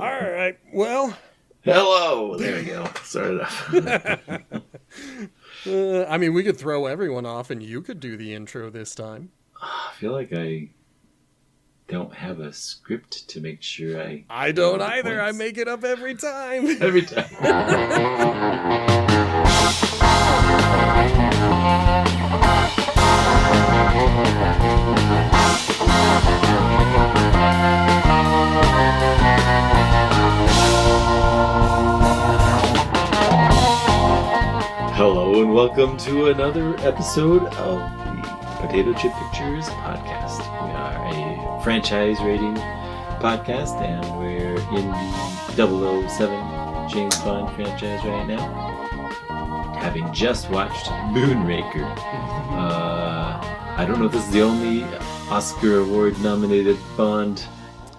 All right. Well. Hello. There we go. Started off. I mean, we could throw everyone off and you could do the intro this time. I feel like I don't have a script to make sure I don't either. I make it up every time. Every time. Hello and welcome to another episode of the Potato Chip Pictures podcast. We are a franchise rating podcast and we're in the 007 James Bond franchise right now. Having just watched Moonraker. I don't know if this is the only Oscar award nominated Bond.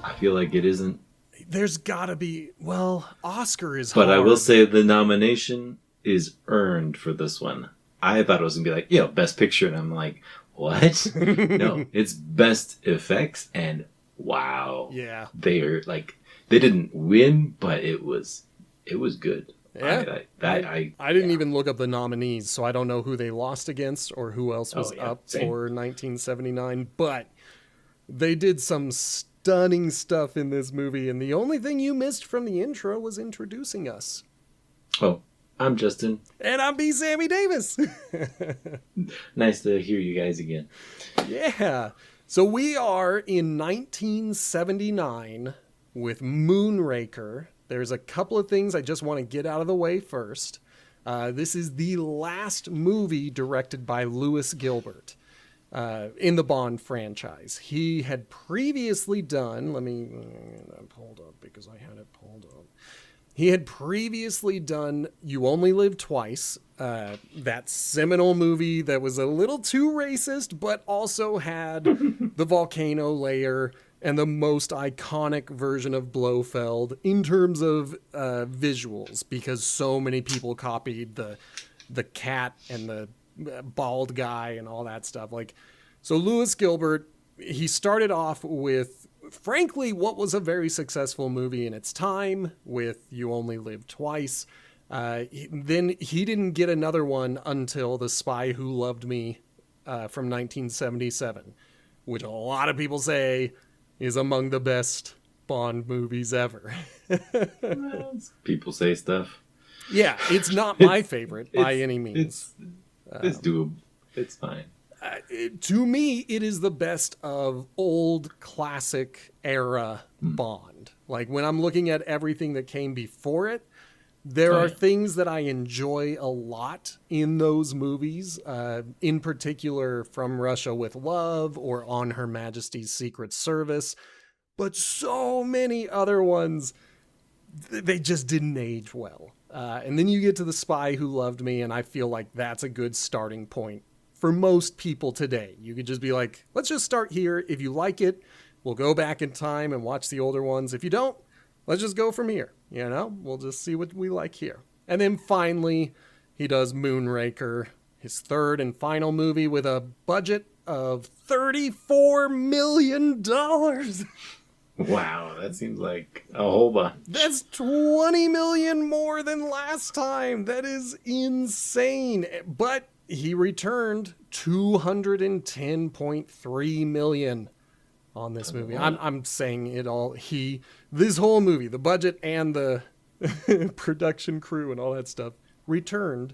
I feel like it isn't. There's gotta be, well, Oscar is hard. But I will say the nomination is earned for this one. I thought it was going to be like, best picture. And I'm like, what? No, it's best effects. And wow. Yeah. They didn't win, but it was good. Yeah. I didn't even look up the nominees, so I don't know who they lost against or who else was up for 1979. But they did some stunning stuff in this movie. And the only thing you missed from the intro was introducing us. Oh. I'm Justin. And I'm B. Sammy Davis. Nice to hear you guys again. Yeah. So we are in 1979 with Moonraker. There's a couple of things I just want to get out of the way first. This is the last movie directed by Lewis Gilbert in the Bond franchise. He had previously done, let me pull it up because I had it pulled up. He had previously done You Only Live Twice, that seminal movie that was a little too racist, but also had the volcano layer and the most iconic version of Blofeld in terms of visuals, because so many people copied the cat and the bald guy and all that stuff. So Lewis Gilbert, he started off with, frankly, what was a very successful movie in its time with You Only Live Twice. Then he didn't get another one until The Spy Who Loved Me from 1977, which a lot of people say is among the best Bond movies ever. People say stuff. Yeah, it's not my favorite by any means. It's doable. It's fine. To me, it is the best of old classic era Bond. Like when I'm looking at everything that came before it, there are things that I enjoy a lot in those movies, in particular From Russia with Love or On Her Majesty's Secret Service. But so many other ones, they just didn't age well. And then you get to The Spy Who Loved Me, and I feel like that's a good starting point for most people today. You could just be like, let's just start here. If you like it, we'll go back in time and watch the older ones. If you don't, let's just go from here. We'll just see what we like here. And then finally, he does Moonraker, his third and final movie with a budget of $34 million. Wow, that seems like a whole bunch. That's $20 million more than last time. That is insane. But he returned $210.3 million on this movie. I'm saying it all. This whole movie, the budget and the production crew and all that stuff, returned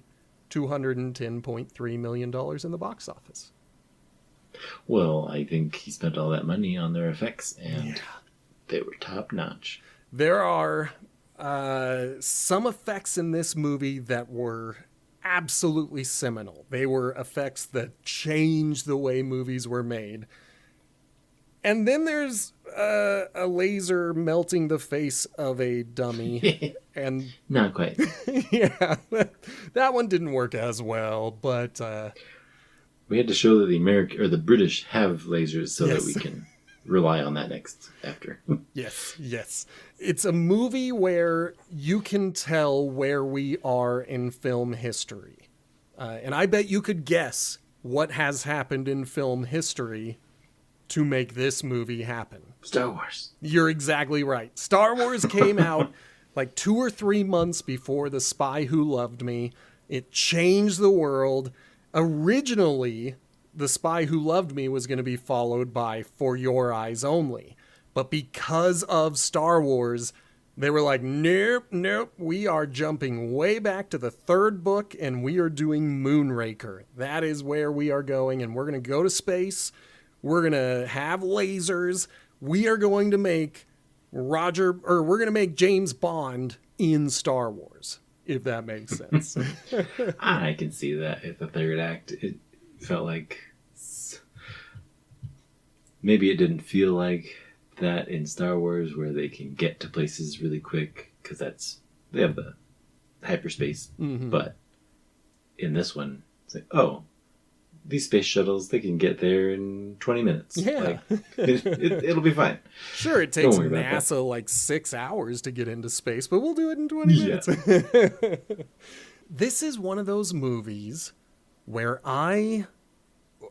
$210.3 million in the box office. Well, I think he spent all that money on their effects, and they were top notch. There are some effects in this movie that were absolutely seminal. They were effects that changed the way movies were made. And then there's a laser melting the face of a dummy. And not quite. Yeah, that one didn't work as well, but we had to show that the British have lasers so that we can rely on that after. Yes. It's a movie where you can tell where we are in film history. And I bet you could guess what has happened in film history to make this movie happen. Star Wars. You're exactly right. Star Wars came out like 2 or 3 months before The Spy Who Loved Me. It changed the world. Originally, The Spy Who Loved Me was going to be followed by For Your Eyes Only. But because of Star Wars, they were like, nope, we are jumping way back to the 3rd book and we are doing Moonraker. That is where we are going, and we're going to go to space. We're going to have lasers. We are going to make we're going to make James Bond in Star Wars, if that makes sense. I can see that. At the 3rd act, it felt like maybe it didn't feel like that in Star Wars, where they can get to places really quick because they have the hyperspace. Mm-hmm. But in this one, it's like, oh, these space shuttles, they can get there in 20 minutes. Yeah. Like, it'll be fine. Sure, it takes NASA like 6 hours to get into space, but we'll do it in 20 minutes. This is one of those movies where I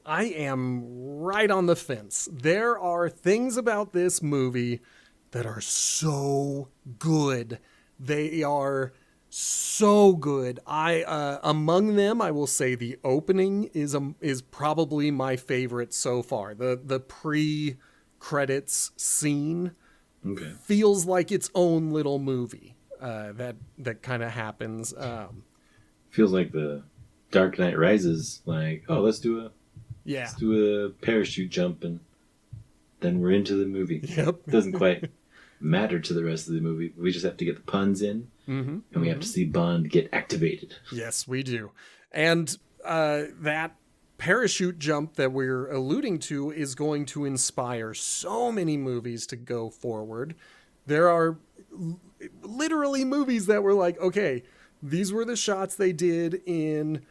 am right on the fence. There are things about this movie that are so good. They are so good. Among them, I will say the opening is probably my favorite so far. The pre-credits scene feels like its own little movie that kind of happens. Feels like the Dark Knight Rises. Like, oh, let's do a parachute jump and then we're into the movie. Yep. It doesn't quite matter to the rest of the movie. We just have to get the puns in, and we have to see Bond get activated. Yes, we do. And that parachute jump that we're alluding to is going to inspire so many movies to go forward. There are literally movies that were like, okay, these were the shots they did in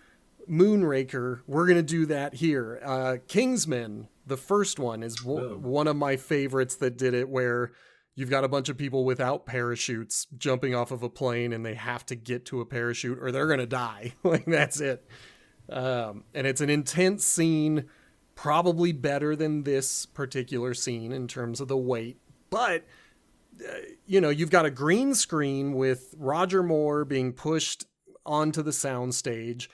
Moonraker. We're going to do that here. Kingsman, the first one, is one of my favorites that did it, where you've got a bunch of people without parachutes jumping off of a plane and they have to get to a parachute or they're going to die. Like, that's it. And it's an intense scene, probably better than this particular scene in terms of the weight. But, you've got a green screen with Roger Moore being pushed onto the soundstage,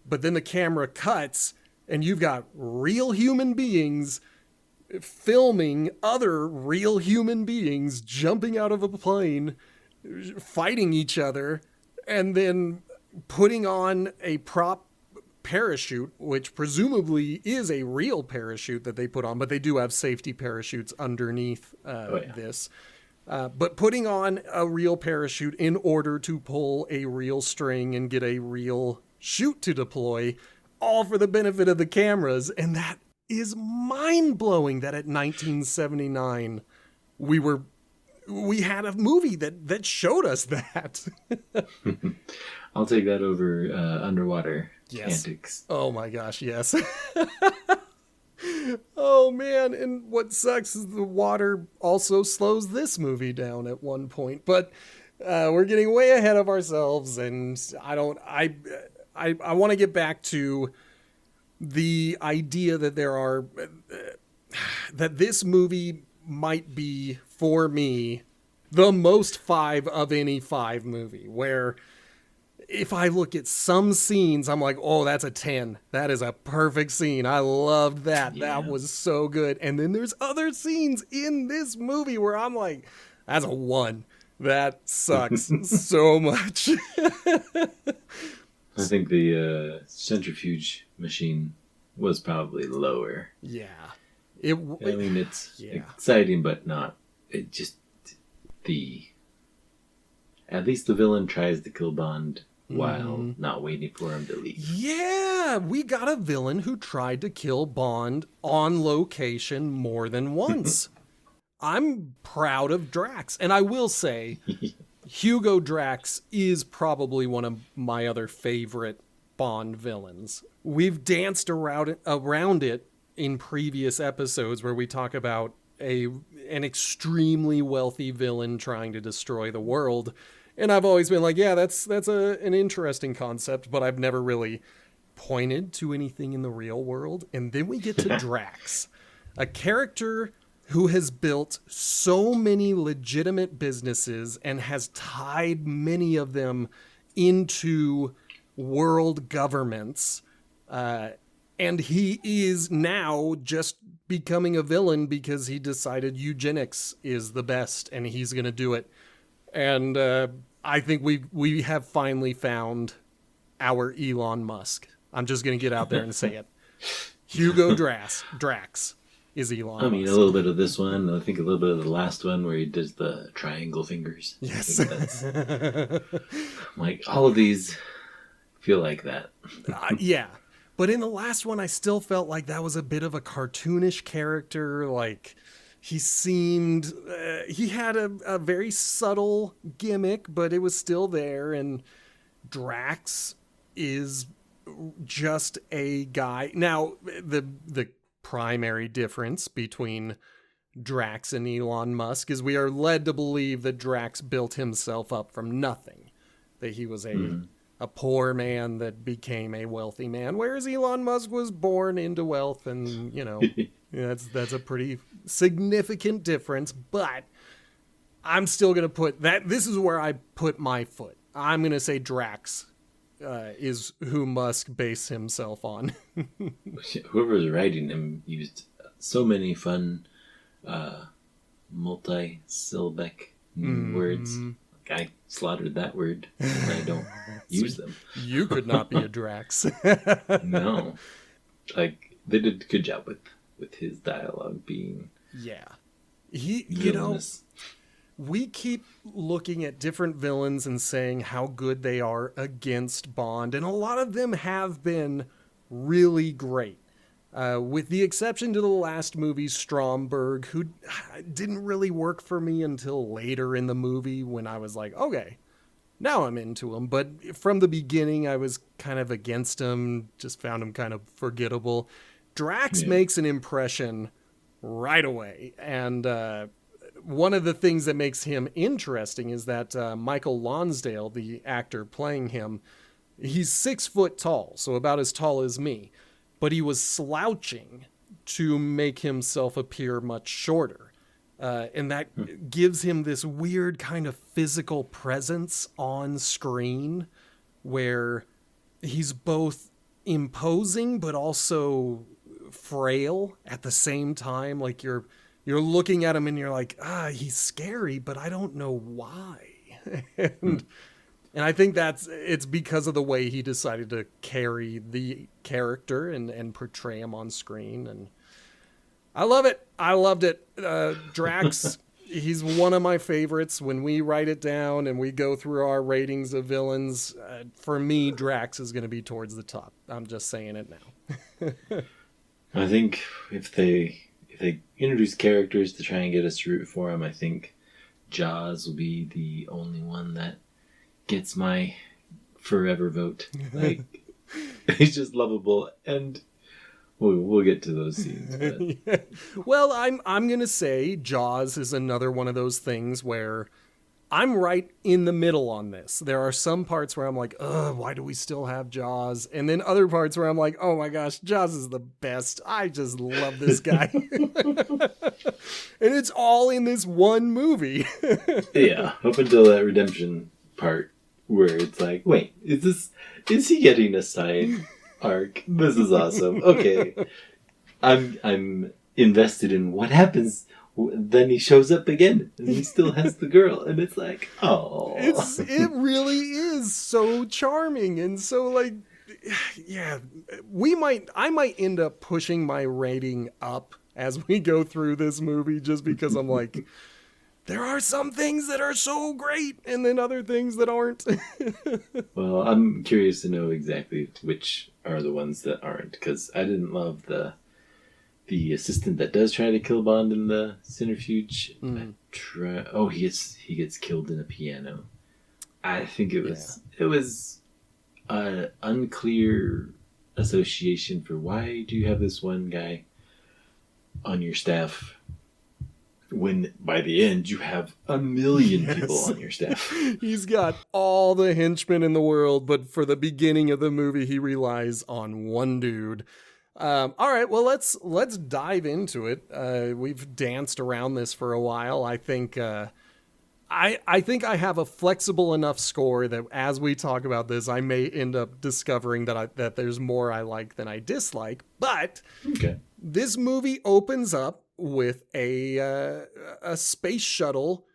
but then the camera cuts and you've got real human beings filming other real human beings jumping out of a plane, fighting each other, and then putting on a prop parachute, which presumably is a real parachute that they put on, but they do have safety parachutes underneath this. But putting on a real parachute in order to pull a real string and get a real chute to deploy, all for the benefit of the cameras. And that is mind-blowing that at 1979 we had a movie that showed us that. I'll take that over underwater antics. Oh my gosh, yes. Oh man, and what sucks is the water also slows this movie down at one point. But we're getting way ahead of ourselves, and I want to get back to the idea that that this movie might be, for me, the most 5 of any 5 movie, where if I look at some scenes, I'm like, oh, that's a 10. That is a perfect scene. I loved that. Yeah. That was so good. And then there's other scenes in this movie where I'm like, that's a 1. That sucks so much. I think the centrifuge machine was probably lower. Yeah. It's exciting, but not. It just, at least the villain tries to kill Bond while not waiting for him to leave. Yeah, we got a villain who tried to kill Bond on location more than once. I'm proud of Drax. And I will say, Hugo Drax is probably one of my other favorite Bond villains. We've danced around it in previous episodes where we talk about an extremely wealthy villain trying to destroy the world. And I've always been like, yeah, that's an interesting concept, but I've never really pointed to anything in the real world. And then we get to Drax. A character who has built so many legitimate businesses and has tied many of them into world governments. And he is now just becoming a villain because he decided eugenics is the best and he's going to do it. And I think we have finally found our Elon Musk. I'm just going to get out there and say it. Hugo Drax is Elon Musk. I mean, a little bit of this one. I think a little bit of the last one where he does the triangle fingers. Yes. Like, all of these feel like that. Yeah. But in the last one, I still felt like that was a bit of a cartoonish character. Like, he seemed... he had a very subtle gimmick, but it was still there. And Drax is just a guy. Now, the primary difference between Drax and Elon Musk is we are led to believe that Drax built himself up from nothing. That he was a poor man that became a wealthy man, whereas Elon Musk was born into wealth, and that's a pretty significant difference. But I'm still gonna put that. This is where I put my foot. I'm gonna say Drax is who Musk based himself on. Whoever's writing him used so many fun multi-syllabic words. I slaughtered that word and I don't use them. You could not be a Drax. No. Like, they did a good job with his dialogue being... Yeah. Villainous. We keep looking at different villains and saying how good they are against Bond, and a lot of them have been really great. With the exception to the last movie, Stromberg, who didn't really work for me until later in the movie when I was like, okay, now I'm into him. But from the beginning, I was kind of against him, just found him kind of forgettable. Drax makes an impression right away. And one of the things that makes him interesting is that Michael Lonsdale, the actor playing him, he's 6 foot tall, so about as tall as me. But he was slouching to make himself appear much shorter. And that gives him this weird kind of physical presence on screen where he's both imposing but also frail at the same time. Like you're looking at him and you're like, he's scary, but I don't know why. And I think it's because of the way he decided to carry the character and portray him on screen. And I love it. I loved it. Drax, he's one of my favorites. When we write it down and we go through our ratings of villains, for me, Drax is going to be towards the top. I'm just saying it now. I think if they introduce characters to try and get us to root for him, I think Jaws will be the only one that gets my forever vote. Like, he's just lovable, and we'll get to those scenes. But... Yeah. Well, I'm gonna say Jaws is another one of those things where I'm right in the middle on this. There are some parts where I'm like, why do we still have Jaws? And then other parts where I'm like, oh my gosh, Jaws is the best. I just love this guy. And it's all in this one movie. Yeah, up until that redemption part where it's like, wait, is he getting a side arc? This is awesome. Okay. I'm invested in what happens. Then he shows up again and he still has the girl, and it's like, oh, it really is so charming. And so, like, yeah, I might end up pushing my rating up as we go through this movie, just because I'm like, there are some things that are so great and then other things that aren't. Well, I'm curious to know exactly which are the ones that aren't, because I didn't love the assistant that does try to kill Bond in the centrifuge. He gets killed in a piano. I think it was an unclear association for why do you have this one guy on your staff when by the end you have 1 million people on your staff. He's got all the henchmen in the world, but for the beginning of the movie he relies on one dude. All right, well let's dive into it. We've danced around this for a while. I think I think I have a flexible enough score that as we talk about this, I may end up discovering that there's more I like than I dislike. But Okay. this movie opens up with a space shuttle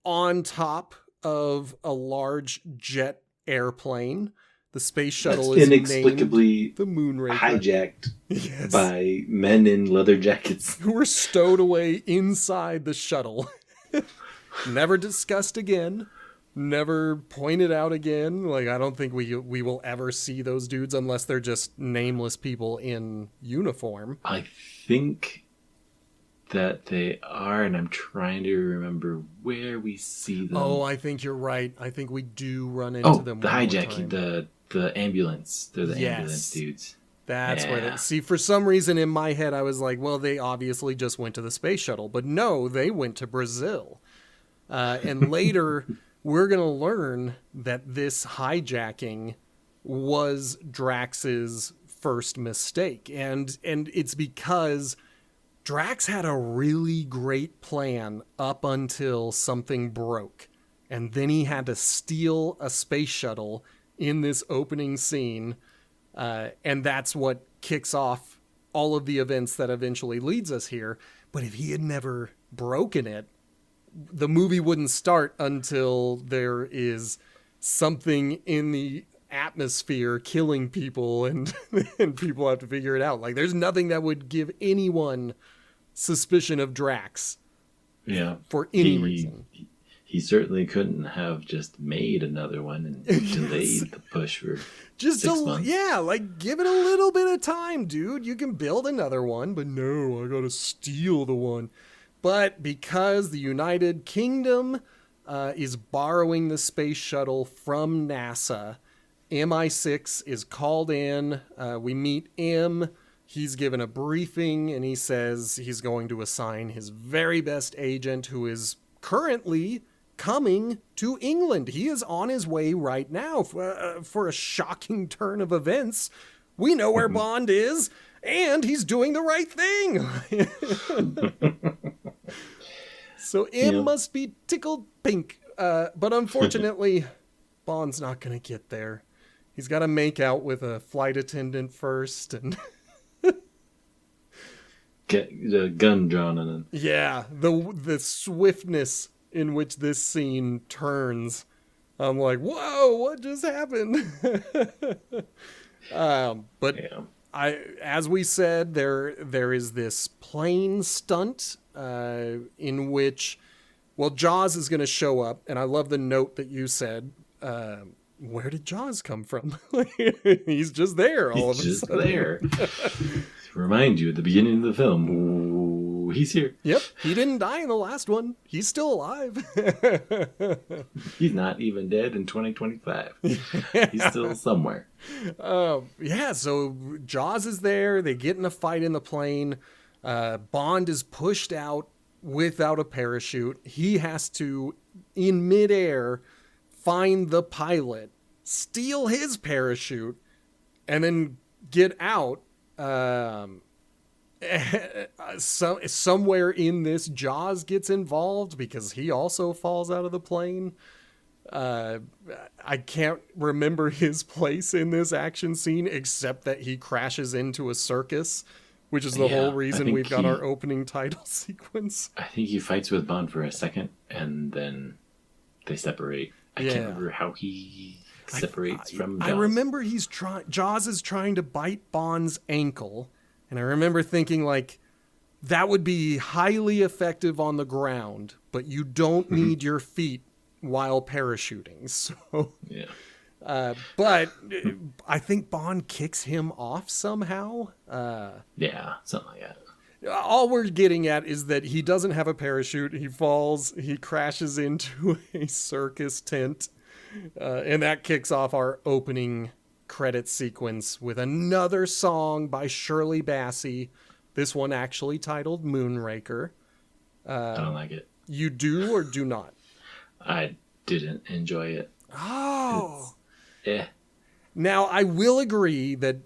on top of a large jet airplane. The space shuttle That's is inexplicably named the Moonraker. hijacked Yes. by men in leather jackets. Who were stowed away inside the shuttle. Never discussed again. Never pointed out again. Like, I don't think we will ever see those dudes unless they're just nameless people in uniform. I think that they are, and I'm trying to remember where we see them. Oh, I think you're right. I think we do run into them. The one more hijacking, time. the ambulance. They're the Yes. ambulance dudes. That's where they see. For some reason in my head, I was like, well, they obviously just went to the space shuttle, but no, they went to Brazil. And later, we're gonna learn that this hijacking was Drax's first mistake, and it's because Drax had a really great plan up until something broke, and then he had to steal a space shuttle in this opening scene. And that's what kicks off all of the events that eventually leads us here. But if he had never broken it, the movie wouldn't start until there is something in the atmosphere killing people and people have to figure it out. Like, there's nothing that would give anyone suspicion of Drax. Yeah. For any reason. He certainly couldn't have just made another one and delayed the push for just 6 months. Yeah, like, give it a little bit of time, dude. You can build another one, but no, I gotta steal the one. But because the United Kingdom is borrowing the space shuttle from NASA, MI6 is called in. We meet M. He's given a briefing, and he says he's going to assign his very best agent, who is currently coming to England. He is on his way right now. For a shocking turn of events, we know where Bond is, and he's doing the right thing. So M must be tickled pink. But unfortunately, Bond's not going to get there. He's got to make out with a flight attendant first, and get the gun drawn on him. Yeah, the swiftness in which this scene turns, I'm like, whoa, what just happened? But as we said, there is this plane stunt in which, well, Jaws is going to show up, and I love the note that you said. Where did Jaws come from? He's just there all of a sudden. There. To remind you at the beginning of the film, ooh, he's here. Yep, he didn't die in the last one. He's still alive. He's not even dead in 2025. He's still somewhere. So Jaws is there. They get in a fight in the plane. Bond is pushed out without a parachute. He has to, in midair, find the pilot, steal his parachute, and then get out. Somewhere in this, Jaws gets involved because he also falls out of the plane. I can't remember his place in this action scene except that he crashes into a circus, which is the whole reason we've got our opening title sequence. I think he fights with Bond for a second and then they separate. I can't remember how he separates from Jaws. I remember Jaws is trying to bite Bond's ankle, and I remember thinking, like, that would be highly effective on the ground, but you don't need your feet while parachuting. So, but I think Bond kicks him off somehow. Something like that. All we're getting at is that he doesn't have a parachute. He falls. He crashes into a circus tent. And that kicks off our opening credit sequence with another song by Shirley Bassey. This one actually titled Moonraker. I don't like it. You do or do not? I didn't enjoy it. Oh. Yeah. Now, I will agree that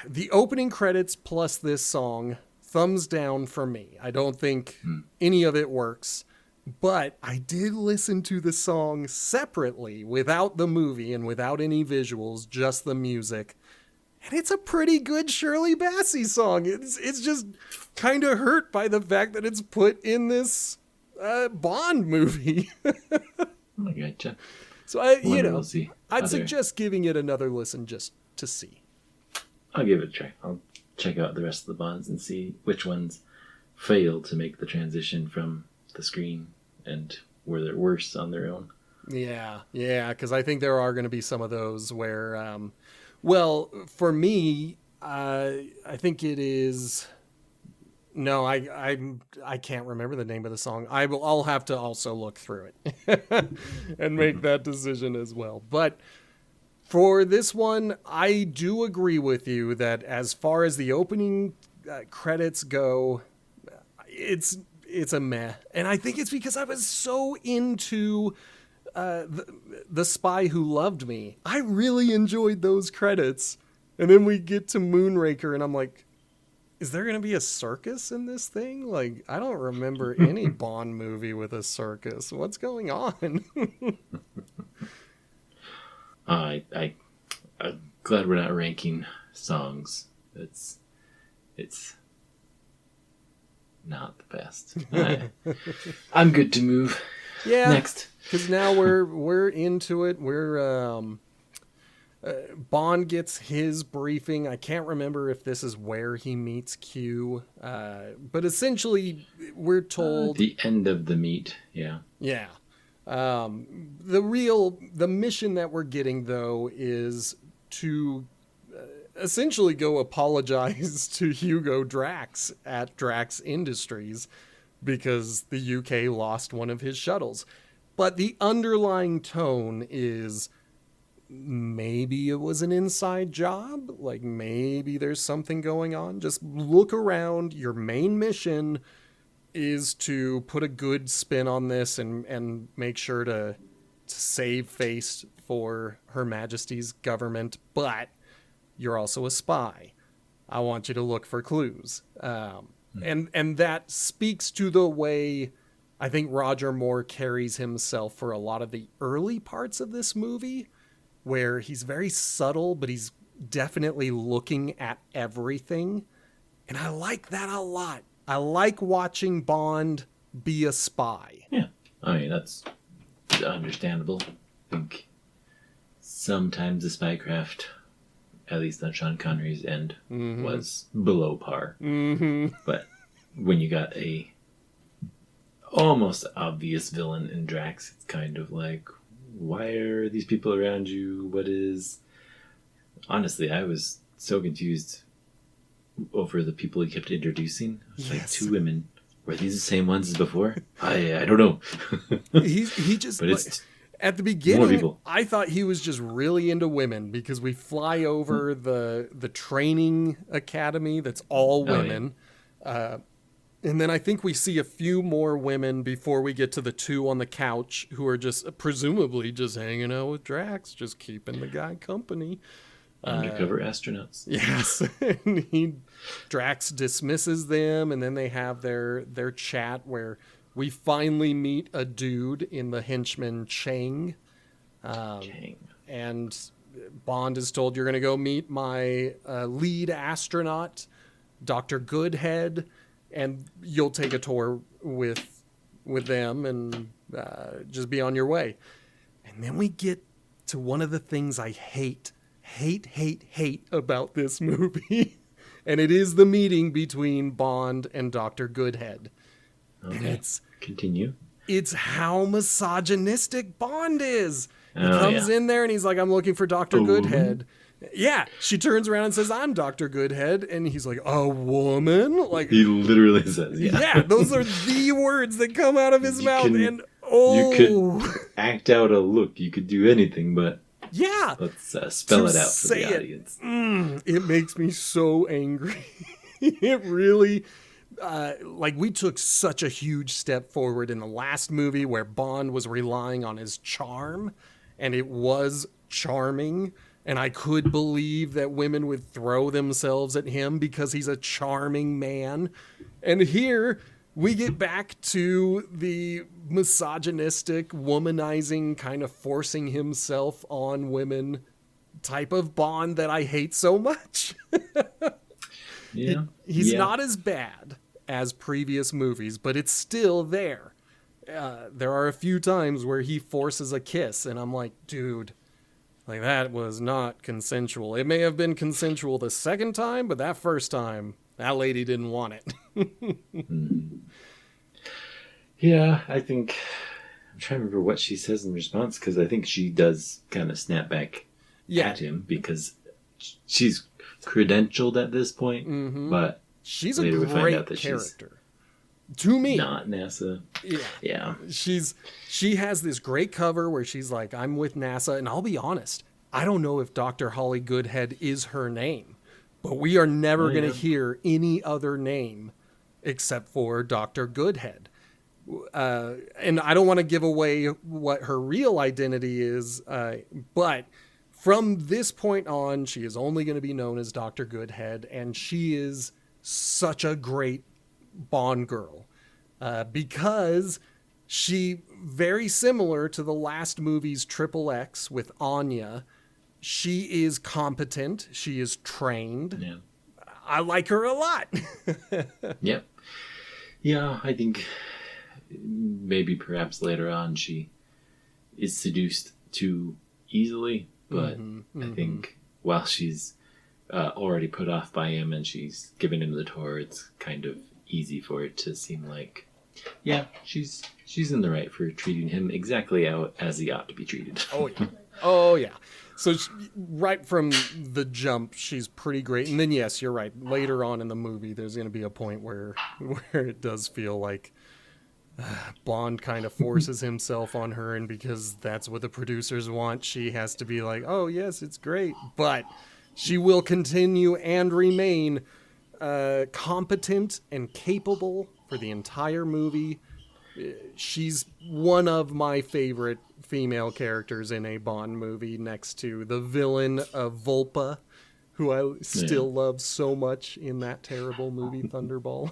the opening credits plus this song, thumbs down for me. I don't think any of it works. But I did listen to the song separately, without the movie and without any visuals, just the music. And it's a pretty good Shirley Bassey song. It's just kind of hurt by the fact that it's put in this Bond movie. I gotcha. So, I'd suggest giving it another listen just to see. I'll give it a try. I'll check out the rest of the Bonds and see which ones fail to make the transition from the screen and where they're worse on their own. Yeah, because I think there are going to be some of those where, for me, I think it is. No, I can't remember the name of the song. I'll have to also look through it and make that decision as well. But for this one, I do agree with you that as far as the opening credits go, it's a meh. And I think it's because I was so into the Spy Who Loved Me. I really enjoyed those credits. And then we get to Moonraker and I'm like, is there going to be a circus in this thing? Like, I don't remember any Bond movie with a circus. What's going on? I'm glad we're not ranking songs. It's not the best. I'm good to move. Yeah. Next. Because now we're into it. We're Bond gets his briefing. I can't remember if this is where he meets Q, but essentially we're told the end of the meet. Yeah. Yeah. The mission that we're getting though is to essentially go apologize to Hugo Drax at Drax Industries because the UK lost one of his shuttles. But the underlying tone is maybe it was an inside job. Like maybe there's something going on. Just look around. Your main mission is to put a good spin on this and make sure to save face for Her Majesty's government. But you're also a spy. I want you to look for clues. And that speaks to the way I think Roger Moore carries himself for a lot of the early parts of this movie, where he's very subtle, but he's definitely looking at everything. And I like that a lot. I like watching Bond be a spy. Yeah. I mean, that's understandable. I think sometimes the spycraft, at least on Sean Connery's end, was below par. Mm-hmm. But when you got a almost obvious villain in Drax, it's kind of like, why are these people around you? What is... Honestly, I was so confused over the people he kept introducing. Yes. Like 2 women. Were these the same ones as before? I don't know. he just... But it's at the beginning, I thought he was just really into women because we fly over the training academy that's all women. Oh, yeah. And then I think we see a few more women before we get to the 2 on the couch who are just presumably just hanging out with Drax, just keeping the guy company. Undercover astronauts. Yes. And Drax dismisses them, and then they have their chat where we finally meet a dude in the henchman Chang. And Bond is told, you're going to go meet my lead astronaut, Dr. Goodhead, and you'll take a tour with them and just be on your way. And then we get to one of the things I hate about this movie. And it is the meeting between Bond and Dr. Goodhead. Okay. And Continue. It's how misogynistic Bond is. He comes in there and he's like, I'm looking for Dr. Goodhead. Yeah, she turns around and says, I'm Dr. Goodhead. And he's like, a woman? Like he literally says, yeah, those are the words that come out of his mouth. You could act out a look. You could do anything, but yeah, let's spell it out for the audience. It makes me so angry. It really... we took such a huge step forward in the last movie where Bond was relying on his charm, and it was charming. And I could believe that women would throw themselves at him because he's a charming man. And here we get back to the misogynistic, womanizing, kind of forcing himself on women type of Bond that I hate so much. Yeah. He's not as bad as previous movies, but it's still there. There are a few times where he forces a kiss, and I'm like, dude, like that was not consensual. It may have been consensual the second time, but that first time, that lady didn't want it. Mm-hmm. Yeah, I think I'm trying to remember what she says in response, because I think she does kind of snap back at him because she's credentialed at this point, but she's a later great we find out that character. To me, not NASA. Yeah. She has this great cover where she's like, I'm with NASA. And I'll be honest, I don't know if Dr. Holly Goodhead is her name, but we are never going to hear any other name except for Dr. Goodhead. And I don't want to give away what her real identity is, but from this point on, she is only going to be known as Dr. Goodhead, and she is such a great Bond girl because she, very similar to the last movie's Triple X with Anya, she is competent, she is trained. Yeah. I like her a lot. Yep. Yeah, I think maybe perhaps later on she is seduced too easily, but I think while she's already put off by him and she's given him the tour, it's kind of easy for it to seem like, yeah, she's in the right for treating him exactly as he ought to be treated. Oh yeah. So right from the jump, she's pretty great. And then yes, you're right. Later on in the movie, there's going to be a point where it does feel like Bond kind of forces himself on her, and because that's what the producers want, she has to be like, oh yes, it's great. But she will continue and remain competent and capable for the entire movie. She's one of my favorite female characters in a Bond movie, next to the villain of Volpa, who I still love so much in that terrible movie Thunderball.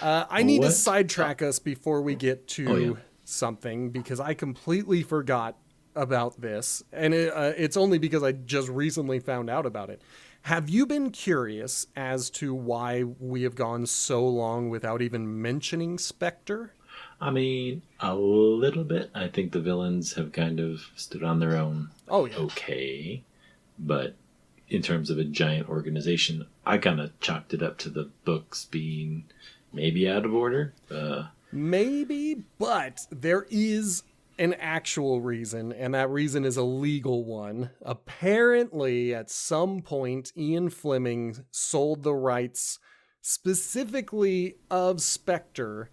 I need to sidetrack us before we get to something, because I completely forgot about this, and it's only because I just recently found out about it. Have you been curious as to why we have gone so long without even mentioning Spectre? I mean, a little bit. I think the villains have kind of stood on their own. Okay. But in terms of a giant organization, I kind of chalked it up to the books being maybe out of order. Maybe, but there is an actual reason, and that reason is a legal one. Apparently, at some point, Ian Fleming sold the rights specifically of Spectre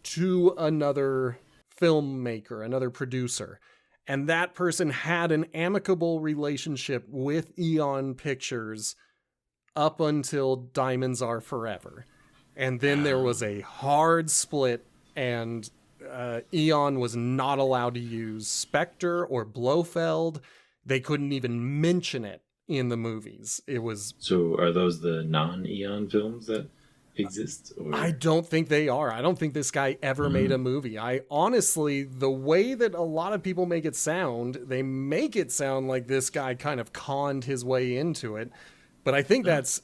to another filmmaker, another producer. And that person had an amicable relationship with Eon Pictures up until Diamonds Are Forever. And then there was a hard split, and Eon was not allowed to use Spectre or Blofeld. They couldn't even mention it in the movies. It was... So are those the non-Eon films that exist? Or? I don't think they are. I don't think this guy ever made a movie. I honestly, the way that a lot of people make it sound, they make it sound like this guy kind of conned his way into it. But I think that's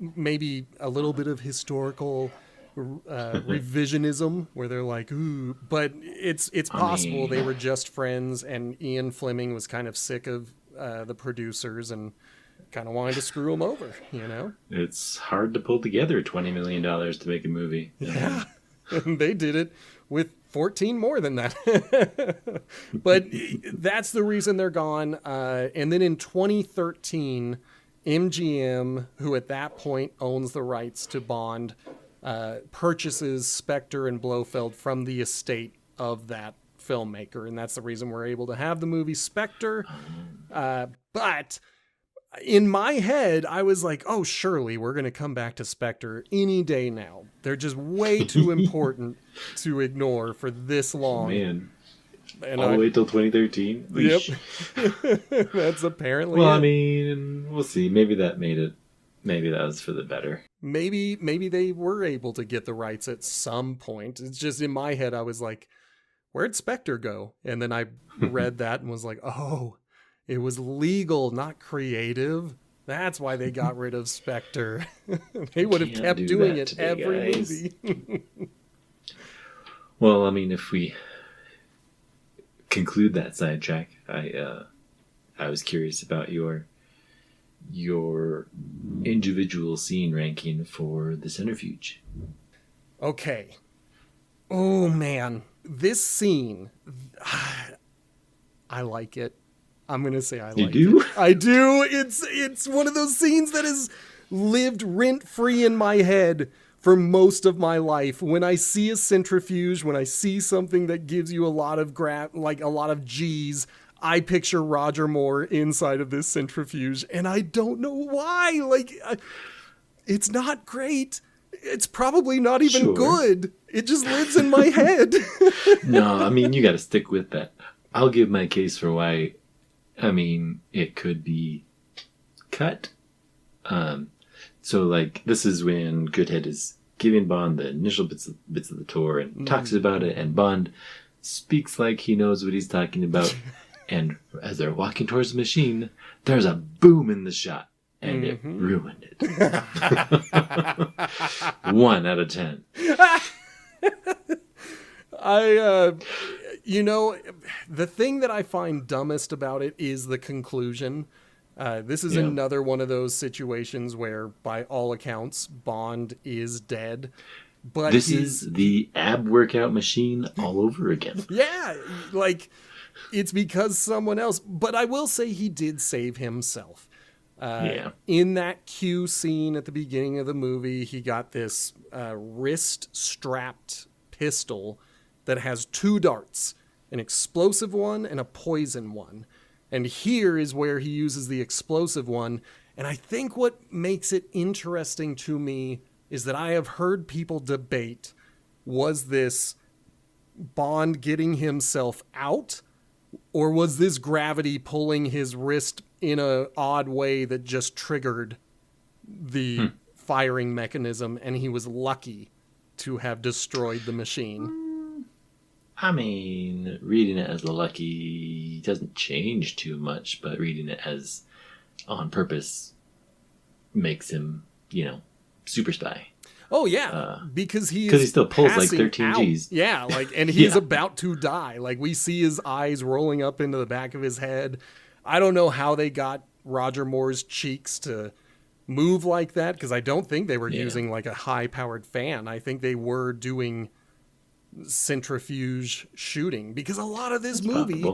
maybe a little bit of historical revisionism, where they're like, ooh, but it's possible they were just friends, and Ian Fleming was kind of sick of the producers and kind of wanted to screw them over, you know? It's hard to pull together $20 million to make a movie. Yeah. And they did it with 14 more than that. But that's the reason they're gone. And then in 2013, MGM, who at that point owns the rights to Bond, purchases Spectre and Blofeld from the estate of that filmmaker. And that's the reason we're able to have the movie Spectre. But in my head, I was like, oh, surely we're going to come back to Spectre any day now. They're just way too important to ignore for this long. Man, And all the way till 2013. Yep. That's apparently Well, it. I mean, we'll see. Maybe that made it. Maybe that was for the better. Maybe they were able to get the rights at some point. It's just in my head, I was like, where'd Spectre go? And then I read that and was like, oh, it was legal, not creative. That's why they got rid of Spectre. They would have kept doing it today, every movie. Well, I mean, if we conclude that sidetrack, I was curious about your individual scene ranking for the centrifuge. Okay. Oh man, this scene, I like it. I'm gonna say I like it. You do? I do. It's one of those scenes that has lived rent free in my head for most of my life. When I see a centrifuge, when I see something that gives you a lot of a lot of G's, I picture Roger Moore inside of this centrifuge, and I don't know why. It's not great. It's probably not even good. It just lives in my head. No, I mean, you got to stick with that. I'll give my case for why. I mean, it could be cut. So, this is when Goodhead is giving Bond the initial bits of the tour and talks about it, and Bond speaks like he knows what he's talking about. And as they're walking towards the machine, there's a boom in the shot, and it ruined it. 1 out of 10. The thing that I find dumbest about it is the conclusion. This is another one of those situations where, by all accounts, Bond is dead. But this is the ab workout machine all over again. Yeah, it's because someone else. But I will say he did save himself. In that Q scene at the beginning of the movie, he got this wrist-strapped pistol that has 2 darts, an explosive one and a poison one. And here is where he uses the explosive one. And I think what makes it interesting to me is that I have heard people debate, was this Bond getting himself out, or was this gravity pulling his wrist in an odd way that just triggered the firing mechanism, and he was lucky to have destroyed the machine? I mean, reading it as lucky doesn't change too much, but reading it as on purpose makes him, super spy. Oh yeah, because he still pulls like 13 out. G's. Yeah, and he's about to die. We see his eyes rolling up into the back of his head. I don't know how they got Roger Moore's cheeks to move like that, because I don't think they were using a high-powered fan. I think they were doing centrifuge shooting, because a lot of this movie,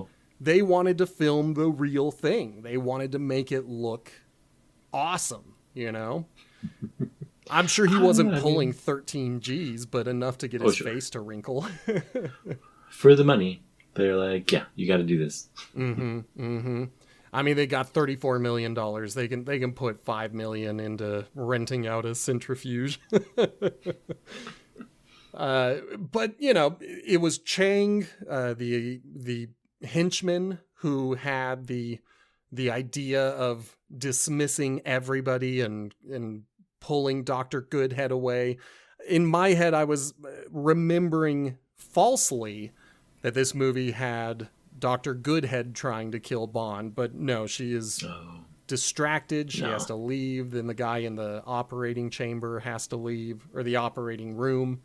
they wanted to film the real thing. They wanted to make it look awesome, I'm sure he wasn't pulling 13 G's, but enough to get his face to wrinkle. For the money, they're like, yeah, you got to do this. I mean, they got $34 million. They can put $5 million into renting out a centrifuge. But it was Chang, the henchman, who had the idea of dismissing everybody and pulling Dr. Goodhead away. In my head, I was remembering falsely that this movie had Dr. Goodhead trying to kill Bond, but no, she is distracted. She has to leave. Then the guy in the operating chamber has to leave, or the operating room.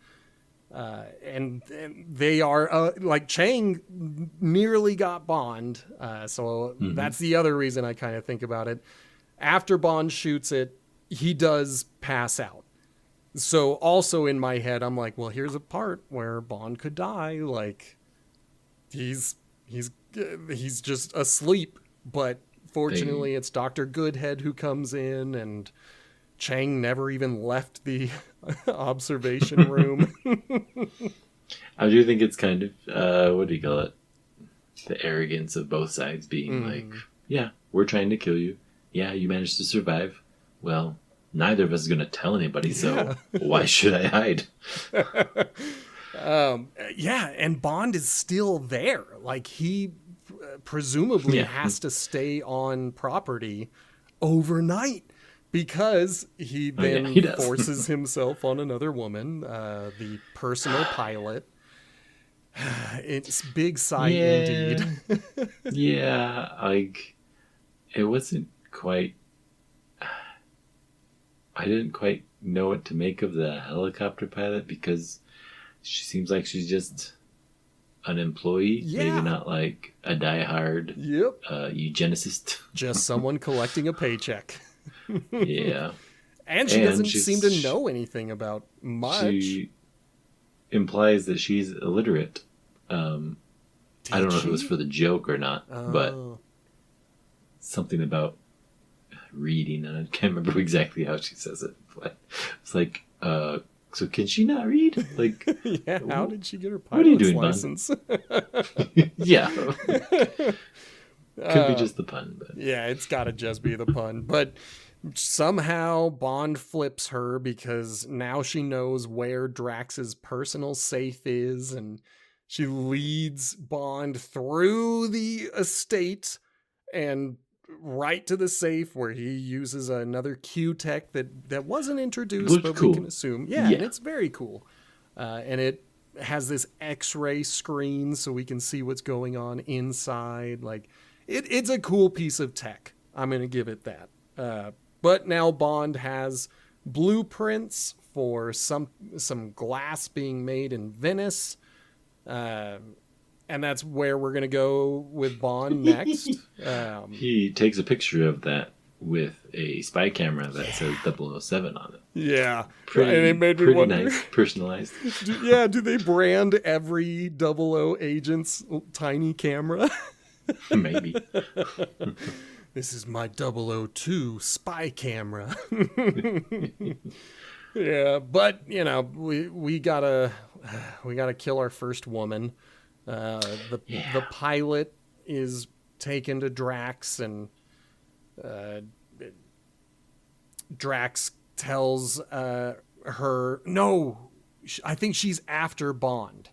And they are Chang nearly got Bond. So that's the other reason I kind of think about it. After Bond shoots it, he does pass out. So also in my head, I'm like, well, here's a part where Bond could die. He's just asleep, but fortunately it's Dr. Goodhead who comes in, and Chang never even left the observation room. I do think it's kind of, what do you call it? The arrogance of both sides being yeah, we're trying to kill you. Yeah, you managed to survive. Well, neither of us is going to tell anybody, so why should I hide? Yeah, and Bond is still there. Like, he presumably has to stay on property overnight because he then he does. forces himself on another woman, the personal pilot. It's big sight indeed. Yeah, like, it wasn't quite... I didn't quite know what to make of the helicopter pilot because she seems like she's just an employee. Yeah. Maybe not like a diehard eugenicist. Just someone collecting a paycheck. Yeah. And she doesn't seem to know anything about much. She implies that she's illiterate. I don't know if it was for the joke or not, but something about reading, and I can't remember exactly how she says it. But it's like, so can she not read? Like, yeah, how did she get her what are you pilot's doing, license? Yeah. Could be just the pun, but yeah, it's got to just be the pun. But somehow Bond flips her because now she knows where Drax's personal safe is, and she leads Bond through the estate and right to the safe where he uses another Q-Tech that wasn't introduced, looks but cool. we can assume. Yeah, and it's very cool. And it has this X-ray screen so we can see what's going on inside. Like, it's a cool piece of tech. I'm going to give it that. But now Bond has blueprints for some glass being made in Venice. And that's where we're going to go with Bond next. He takes a picture of that with a spy camera that says 007 on it. Yeah. Pretty, and it made me wonder, nice, personalized. Do they brand every 00 agent's tiny camera? Maybe. This is my 002 spy camera. Yeah, but, you know, we gotta kill our first woman. The pilot is taken to Drax, and Drax tells her, no, I think she's after Bond,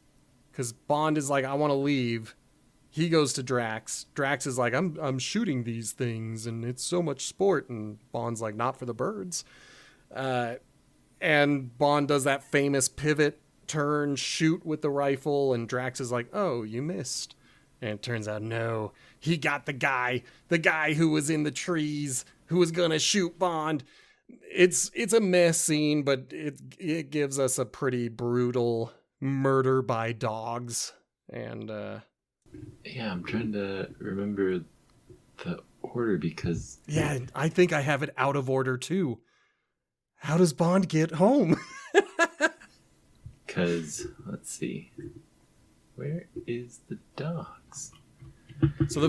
because Bond is like, I want to leave. He goes to Drax. Drax is like, I'm shooting these things, and it's so much sport. And Bond's like, not for the birds. And Bond does that famous pivot turn, shoot with the rifle, and Drax is like, oh, you missed. And it turns out, no, he got the guy who was in the trees, who was gonna shoot Bond. It's a mess scene, but it gives us a pretty brutal murder by dogs. And yeah, I'm trying to remember the order because... Yeah, I think I have it out of order too. How does Bond get home? Because, let's see. Where is the dogs? So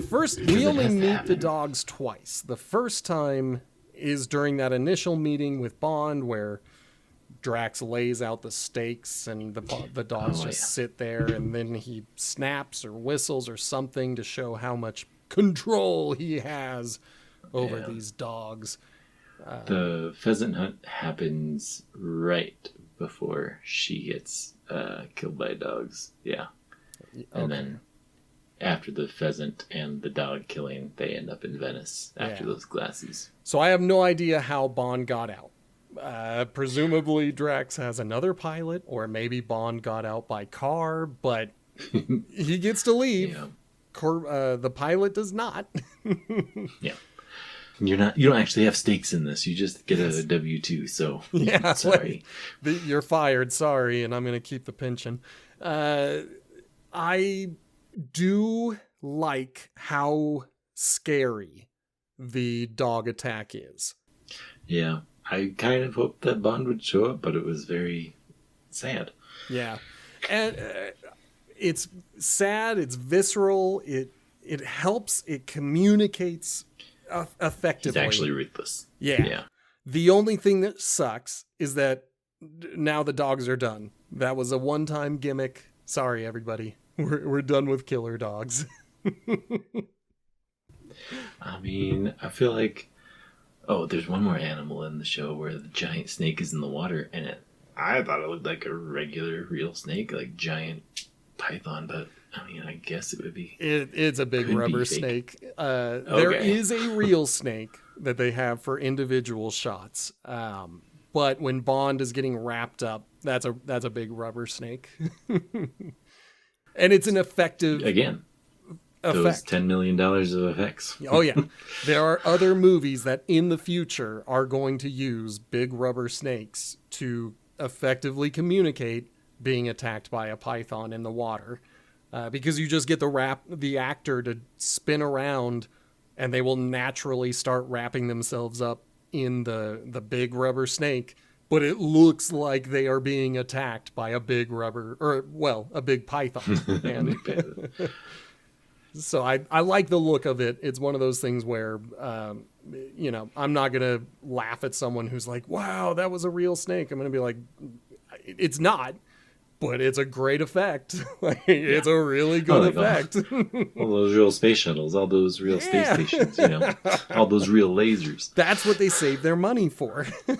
we only meet the dogs twice. The first time is during that initial meeting with Bond where Drax lays out the stakes and the dogs sit there, and then he snaps or whistles or something to show how much control he has over these dogs. The pheasant hunt happens right before she gets killed by dogs. Yeah. And then after the pheasant and the dog killing, they end up in Venice after those glasses. So I have no idea how Bond got out. Presumably Drax has another pilot, or maybe Bond got out by car, but he gets to leave. Yeah. The pilot does not. Yeah. You don't actually have stakes in this. You just get a W-2, so yeah, sorry. You're fired, sorry, and I'm going to keep the pension. I do like how scary the dog attack is. Yeah, I kind of hoped that Bond would show up, but it was very sad. Yeah, and it's sad, it's visceral, it helps, it communicates effectively. He's actually ruthless. Yeah. The only thing that sucks is that now the dogs are done. That was a one-time gimmick. Sorry, everybody. We're done with killer dogs. I mean, I feel like... Oh, there's one more animal in the show where the giant snake is in the water, and I thought it looked like a regular real snake, like giant python, but I mean, I guess it would be. It's a big Could be rubber fake. snake. There Okay. is a real snake that they have for individual shots. But when Bond is getting wrapped up, that's a big rubber snake. And it's an effective Again, those effect. $10 million of effects. Oh yeah. There are other movies that in the future are going to use big rubber snakes to effectively communicate being attacked by a python in the water. Because you just get the actor to spin around and they will naturally start wrapping themselves up in the big rubber snake, but it looks like they are being attacked by a big a big python. And so I like the look of it. It's one of those things where, I'm not going to laugh at someone who's like, wow, that was a real snake. I'm going to be like, it's not, but it's a great effect. It's a really good effect. All those real space shuttles, all those real space stations, all those real lasers. That's what they save their money for. We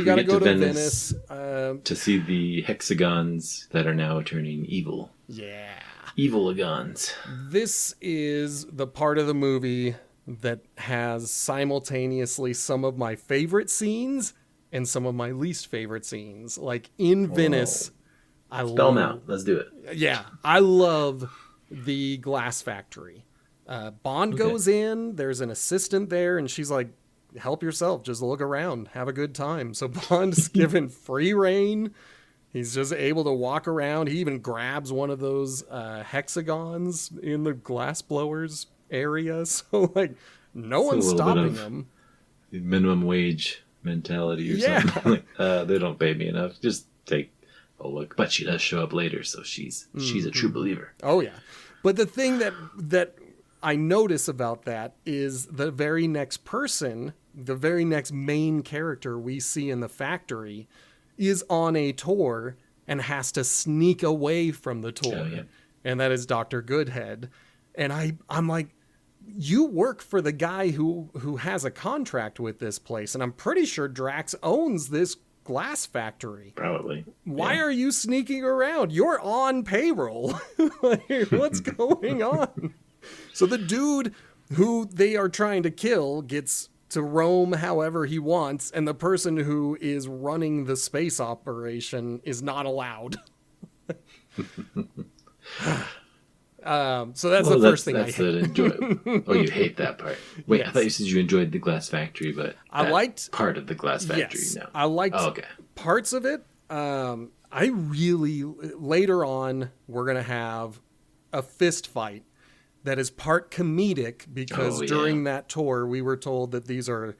got to go to Venice to see the hexagons that are now turning evil. Yeah. Evil-agons. This is the part of the movie that has simultaneously some of my favorite scenes and some of my least favorite scenes. Like in Venice, Spell them out. Let's do it. Yeah, I love the glass factory. Bond goes in, there's an assistant there, and she's like, help yourself, just look around, have a good time. So Bond's given free reign. He's just able to walk around. He even grabs one of those hexagons in the glass blowers area. So, like, no one's stopping him. Minimum wage mentality or something. They don't pay me enough. Just take a look. But she does show up later, so she's a true believer. Oh, yeah. But the thing that I notice about that is the very next person, the very next main character we see in the factory is on a tour and has to sneak away from the tour. Oh, yeah. And that is Dr. Goodhead. And I'm like, you work for the guy who has a contract with this place. And I'm pretty sure Drax owns this glass factory. Probably. Why are you sneaking around? You're on payroll. What's going on? So the dude who they are trying to kill gets to roam however he wants, and the person who is running the space operation is not allowed. So that's the first thing I hate. Oh, you hate that part. Wait, Yes. I thought you said you enjoyed the glass factory, but I liked part of the glass factory. Yes, No. I liked parts of it. I really, later on, we're going to have a fist fight that is part comedic because during that tour, we were told that these are,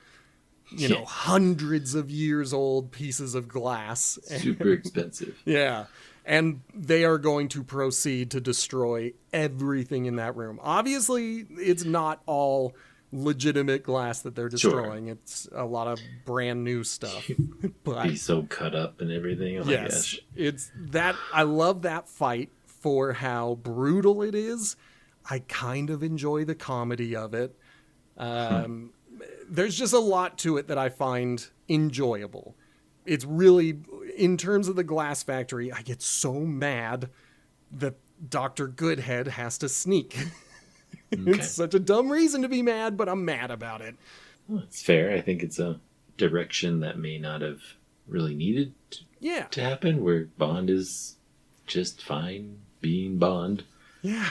hundreds of years old pieces of glass. Super expensive. Yeah. And they are going to proceed to destroy everything in that room. Obviously, it's not all legitimate glass that they're destroying. Sure. It's a lot of brand new stuff. But be so cut up and everything. Oh my gosh. It's that. I love that fight for how brutal it is. I kind of enjoy the comedy of it. There's just a lot to it that I find enjoyable. It's really, in terms of the glass factory, I get so mad that Dr. Goodhead has to sneak. It's such a dumb reason to be mad, but I'm mad about it. Well, it's fair. I think it's a direction that may not have really needed to happen, where Bond is just fine being Bond. Yeah.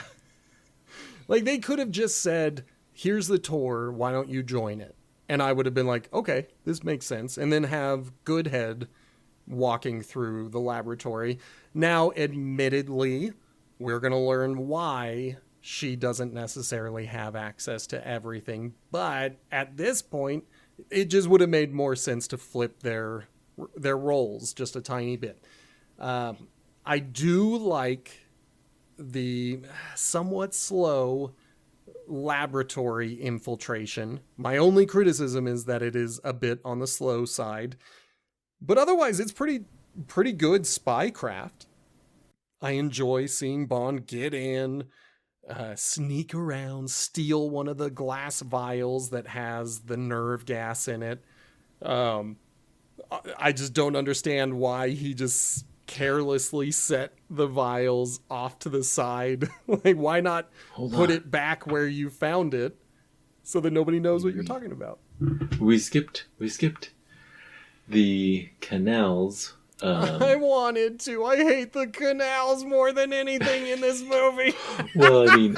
Like, they could have just said, here's the tour, why don't you join it? And I would have been like, okay, this makes sense. And then have Goodhead walking through the laboratory. Now, admittedly, we're going to learn why she doesn't necessarily have access to everything. But at this point, it just would have made more sense to flip their roles just a tiny bit. I do like the somewhat slow laboratory infiltration. My only criticism is that it is a bit on the slow side, but otherwise it's pretty good spycraft. I enjoy seeing Bond get in, sneak around, steal one of the glass vials that has the nerve gas in it. I just don't understand why he just carelessly set the vials off to the side. Like, why not put it back where you found it so that nobody knows what you're talking about? We skipped the canals. I wanted to. I hate the canals more than anything in this movie. Well, I mean,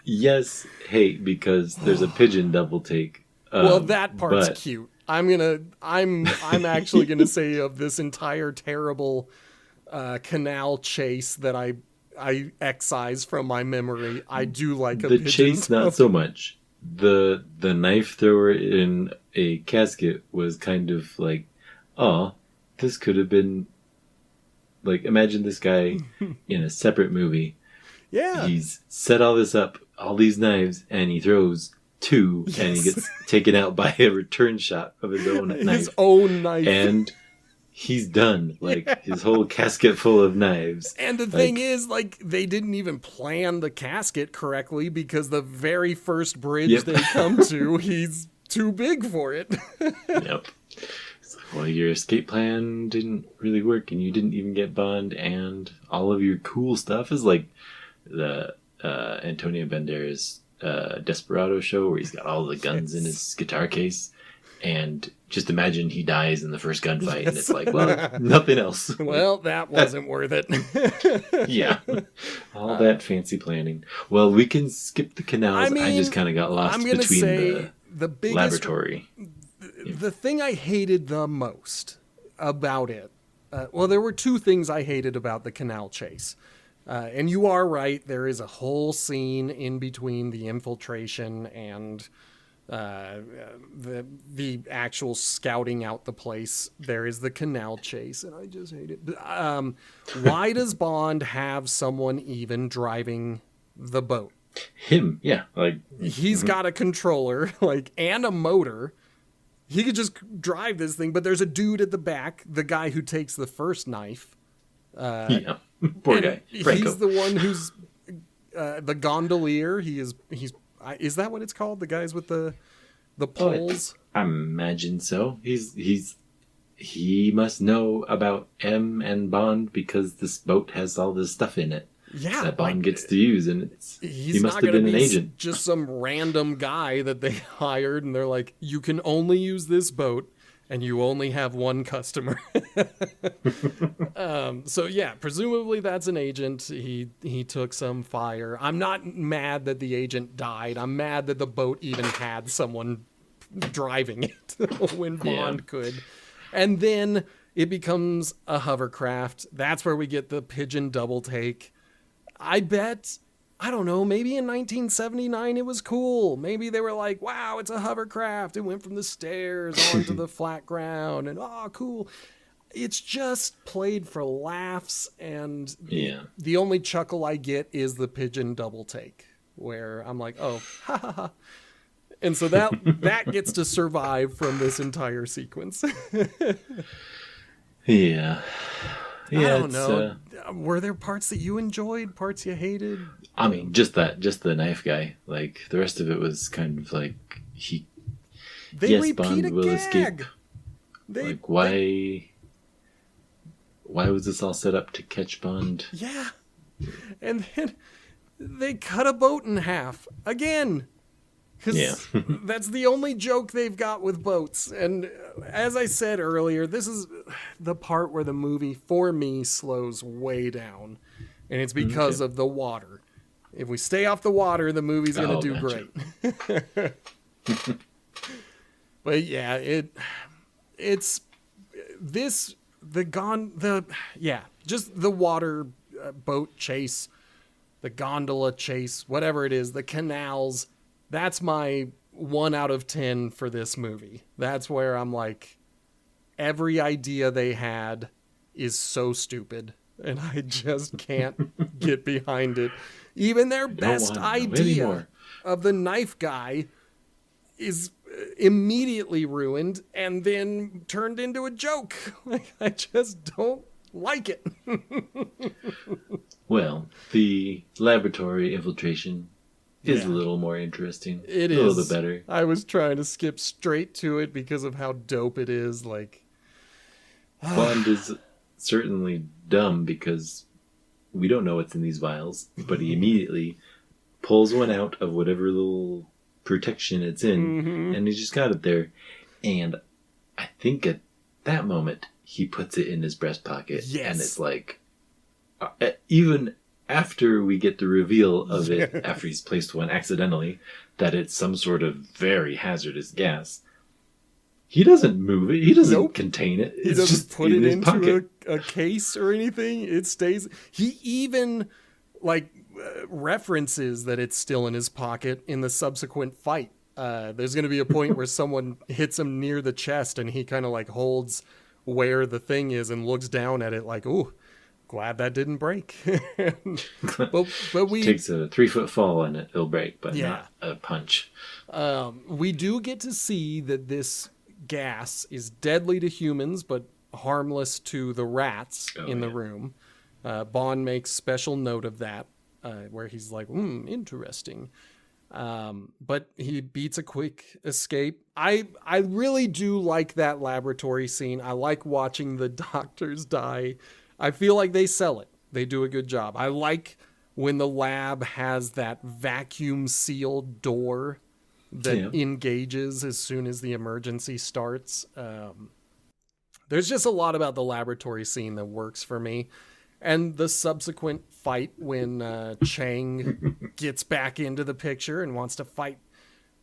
yes, hate, because there's a pigeon double take. Well, that part's cute. I'm actually gonna say, of this entire terrible canal chase that I excise from my memory, I do like a the pigeon chase, not so much. The knife thrower in a casket was kind of like, oh, this could have been, like, imagine this guy in a separate movie. Yeah. He's set all this up, all these knives, and he throws two, and he gets taken out by a return shot of his own knife. His own knife. And he's done. Like, his whole casket full of knives. And the thing is, like, they didn't even plan the casket correctly, because the very first bridge they come to, he's too big for it. Yep. Well, your escape plan didn't really work, and you didn't even get Bond, and all of your cool stuff is like the Antonio Banderas Desperado show, where he's got all the guns in his guitar case, and just imagine he dies in the first gunfight, and it's like, well, nothing else. Well, that wasn't worth it. Yeah. All that fancy planning. Well, we can skip the canals. I just kind of got lost between the biggest laboratory. The thing I hated the most about it, well, there were two things I hated about the canal chase. And you are right, there is a whole scene in between the infiltration and the actual scouting out the place. There is the canal chase, and I just hate it. Why does Bond have someone even driving the boat? Him, yeah. Like, he's got a controller, like, and a motor. He could just drive this thing, but there's a dude at the back, the guy who takes the first knife. Yeah, poor guy. Franco. He's the one who's the gondolier. Is that what it's called? The guys with the poles? I imagine so. He must know about M and Bond, because this boat has all this stuff in it. Yeah, that Bond gets to use, and he must have been an agent. Just some random guy that they hired, and they're like, "You can only use this boat, and you only have one customer." So yeah, presumably that's an agent. He took some fire. I'm not mad that the agent died. I'm mad that the boat even had someone driving it when Bond could. And then it becomes a hovercraft. That's where we get the pigeon double take. I bet, I don't know, maybe in 1979 it was cool. Maybe they were like, wow, it's a hovercraft. It went from the stairs onto the flat ground, and oh, cool. It's just played for laughs, and the only chuckle I get is the pigeon double take, where I'm like, oh, ha ha ha. And so that gets to survive from this entire sequence. Yeah. I don't know. Were there parts that you enjoyed, parts you hated? I mean, just the knife guy. Like, the rest of it was kind of like they repeat Bond will escape. Why was this all set up to catch Bond? Yeah. And then they cut a boat in half again. Because that's the only joke they've got with boats. And as I said earlier, this is the part where the movie, for me, slows way down. And it's because of the water. If we stay off the water, the movie's going to do great. But yeah, just the water boat chase, the gondola chase, whatever it is, the canals. That's my 1 out of 10 for this movie. That's where I'm like, every idea they had is so stupid, and I just can't get behind it. Even their best idea of the knife guy is immediately ruined and then turned into a joke. Like, I just don't like it. Well, the laboratory infiltration is a little more interesting. It a is. A little bit better. I was trying to skip straight to it because of how dope it is. Like, Bond is certainly dumb because we don't know what's in these vials, but he immediately pulls one out of whatever little protection it's in, and he just got it there. And I think at that moment, he puts it in his breast pocket, and it's like, even after we get the reveal of it, after he's placed one accidentally, that it's some sort of very hazardous gas, he doesn't move it. He doesn't contain it. He doesn't just put it into a case or anything. It stays. He even references that it's still in his pocket in the subsequent fight. There's going to be a point where someone hits him near the chest, and he kind of like holds where the thing is and looks down at it like, "Ooh, glad that didn't break." but we takes a 3-foot fall and it'll break, but not a punch. We do get to see that this gas is deadly to humans, but harmless to the rats in the room. Bond makes special note of that, where he's like, interesting. But he beats a quick escape. I really do like that laboratory scene. I like watching the doctors die. I feel like they sell it. They do a good job. I like when the lab has that vacuum sealed door that engages as soon as the emergency starts. There's just a lot about the laboratory scene that works for me. And the subsequent fight when Chang gets back into the picture and wants to fight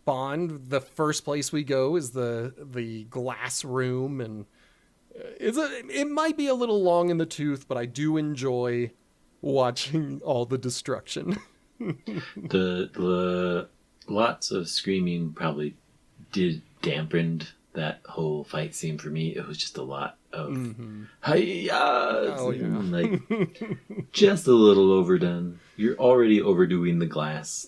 Bond. The first place we go is the glass room, and it might be a little long in the tooth, but I do enjoy watching all the destruction. the lots of screaming probably dampened that whole fight scene for me. It was just a lot of like just a little overdone. You're already overdoing the glass.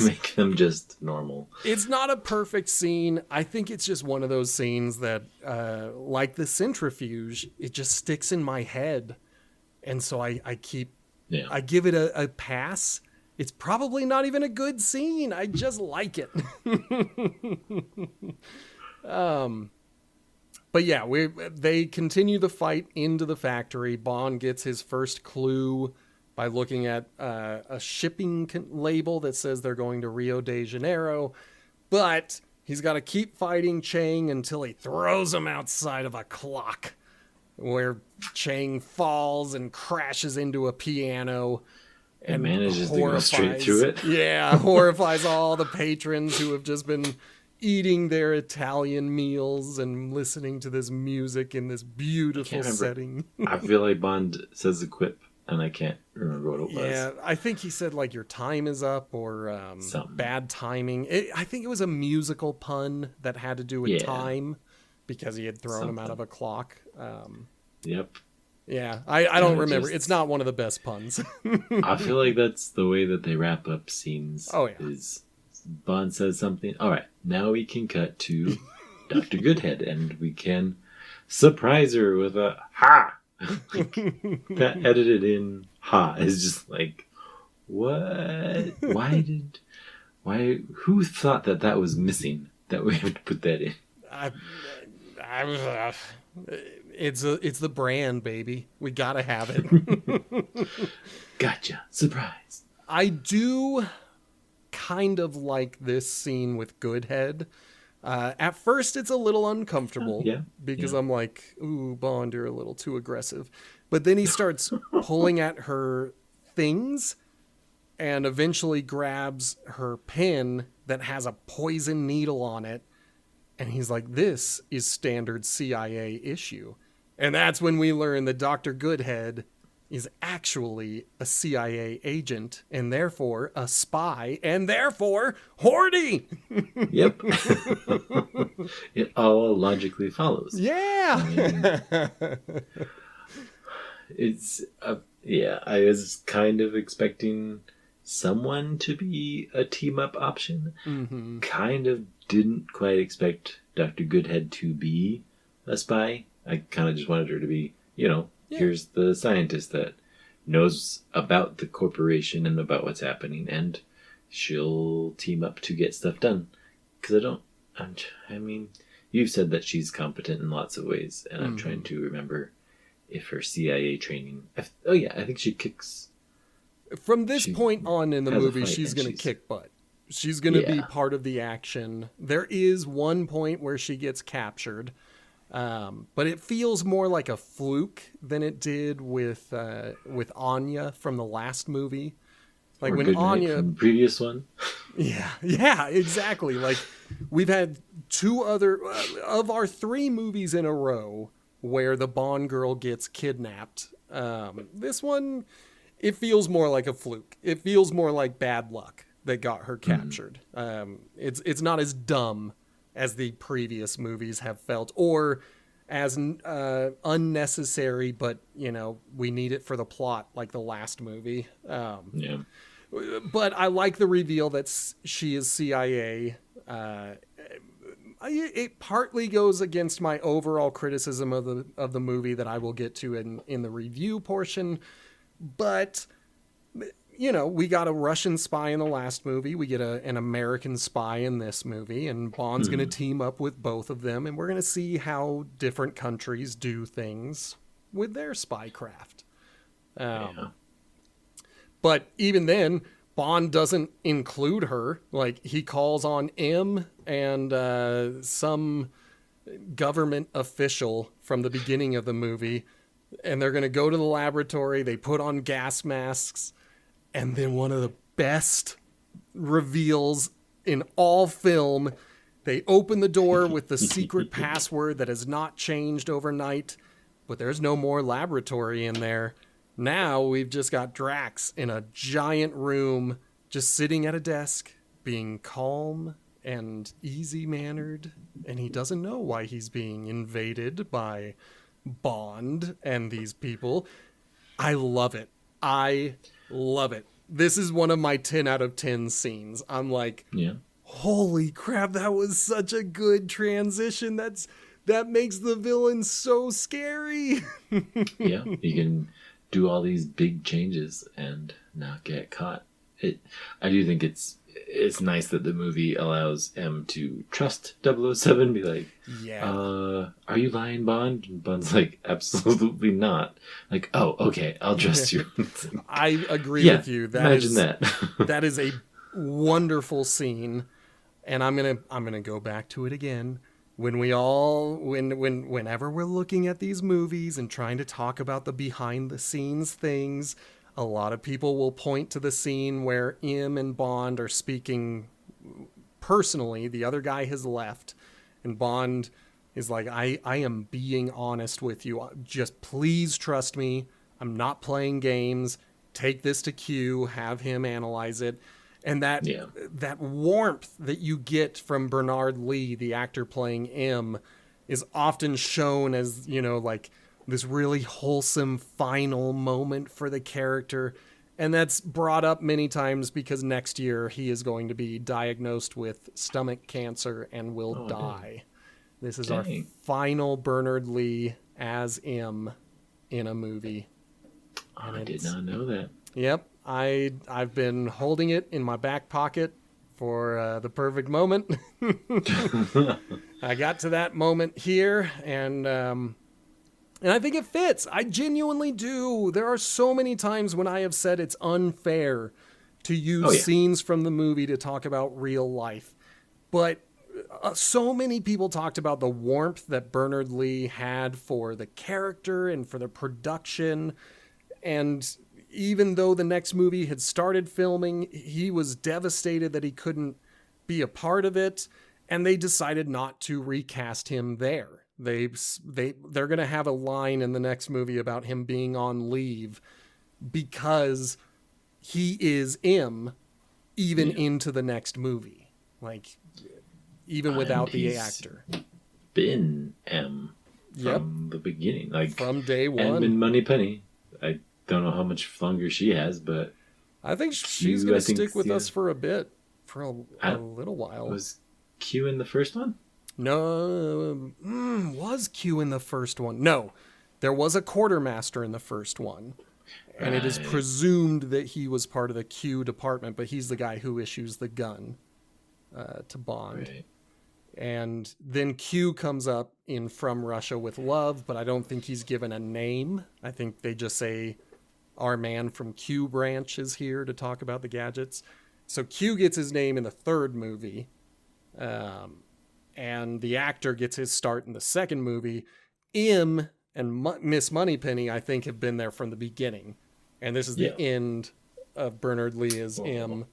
Make them just normal. It's not a perfect scene. I think it's just one of those scenes that, like the centrifuge, it just sticks in my head, and so I give it a pass. It's probably not even a good scene. I just like it. But yeah, they continue the fight into the factory. Bond gets his first clue by looking at a shipping label that says they're going to Rio de Janeiro. But he's got to keep fighting Chang until he throws him outside of a clock, where Chang falls and crashes into a piano. And manages to go straight through it. Yeah, horrifies all the patrons who have just been eating their Italian meals and listening to this music in this beautiful setting. I feel like Bond says a quip, and I can't remember what it was. Yeah, I think he said like your time is up, or bad timing. I think it was a musical pun that had to do with time, because he had thrown him out of a clock. Yep. Yeah, I don't remember. It's not one of the best puns. I feel like that's the way that they wrap up scenes. Oh, yeah. Is Bond says something. All right, now we can cut to Dr. Goodhead, and we can surprise her with a ha. That edited in ha is just like, what? Who thought that was missing? That we have to put that in. It's the brand, baby. We gotta have it. Gotcha. Surprise. I do kind of like this scene with Goodhead. At first, it's a little uncomfortable. Because I'm like, ooh, Bond, you're a little too aggressive. But then he starts pulling at her things and eventually grabs her pin that has a poison needle on it. And he's like, this is standard CIA issue. And that's when we learn that Dr. Goodhead is actually a CIA agent, and therefore a spy, and therefore horny. Yep. It all logically follows. Yeah. I was kind of expecting someone to be a team-up option. Mm-hmm. Kind of didn't quite expect Dr. Goodhead to be a spy. I kind of just wanted her to be, here's the scientist that knows about the corporation and about what's happening, and she'll team up to get stuff done. Because I mean, you've said that she's competent in lots of ways, and I'm trying to remember if her CIA training. I think she kicks. From this point on in the movie, she's going to kick butt. She's going to be part of the action. There is one point where she gets captured, but it feels more like a fluke than it did with Anya from the last movie. Like when Anya from the previous one. Yeah, exactly. Like we've had two other of our 3 movies in a row where the Bond girl gets kidnapped. This one, it feels more like a fluke. It feels more like bad luck that got her captured. It's not as dumb as the previous movies have felt, or as unnecessary, but we need it for the plot, like the last movie. But I like the reveal that she is CIA. It partly goes against my overall criticism of the movie that I will get to in the review portion, but we got a Russian spy in the last movie. We get an American spy in this movie, and Bond's going to team up with both of them, and we're going to see how different countries do things with their spycraft. But even then, Bond doesn't include her. Like, he calls on M and some government official from the beginning of the movie, and they're going to go to the laboratory. They put on gas masks, and then one of the best reveals in all film, they open the door with the secret password that has not changed overnight, but there's no more laboratory in there. Now we've just got Drax in a giant room, just sitting at a desk, being calm and easy-mannered, and he doesn't know why he's being invaded by Bond and these people. I love it. I love it. This is one of my 10 out of 10 scenes. I'm like, holy crap, that was such a good transition. That makes the villain so scary. Yeah, you can do all these big changes and not get caught. I do think it's nice that the movie allows M to trust 007, be like, are you lying, Bond? And Bond's like, absolutely not. Like, oh, okay, I'll trust you. I agree with you. Imagine that. That is a wonderful scene, and I'm gonna go back to it again. Whenever we're looking at these movies and trying to talk about the behind the scenes things, a lot of people will point to the scene where M and Bond are speaking personally. The other guy has left, and Bond is like, I am being honest with you. Just please trust me. I'm not playing games. Take this to Q, have him analyze it. And that warmth that you get from Bernard Lee, the actor playing M, is often shown as, like this really wholesome final moment for the character. And that's brought up many times because next year he is going to be diagnosed with stomach cancer and will die. This is our final Bernard Lee as M in a movie. I did not know that. Yep. I've been holding it in my back pocket for the perfect moment. I got to that moment here, and I think it fits. I genuinely do. There are so many times when I have said it's unfair to use scenes from the movie to talk about real life. But so many people talked about the warmth that Bernard Lee had for the character and for the production. And even though the next movie had started filming, he was devastated that he couldn't be a part of it. And they decided not to recast him there. They're going to have a line in the next movie about him being on leave because he is M even into the next movie. Like, even without the actor. Been M from the beginning. Like, from day one. And been Moneypenny. I don't know how much longer she has, but I think she's going to stick with us for a bit. For a little while. Was Q in the first one? No, was Q in the first one? No, there was a quartermaster in the first one. And it is presumed that he was part of the Q department, but he's the guy who issues the gun to Bond. Right. And then Q comes up in From Russia with Love, but I don't think he's given a name. I think they just say, our man from Q branch is here to talk about the gadgets. So Q gets his name in the third movie. And the actor gets his start in the second movie. M and Miss Moneypenny, I think, have been there from the beginning. And this is the end of Bernard Lee as M.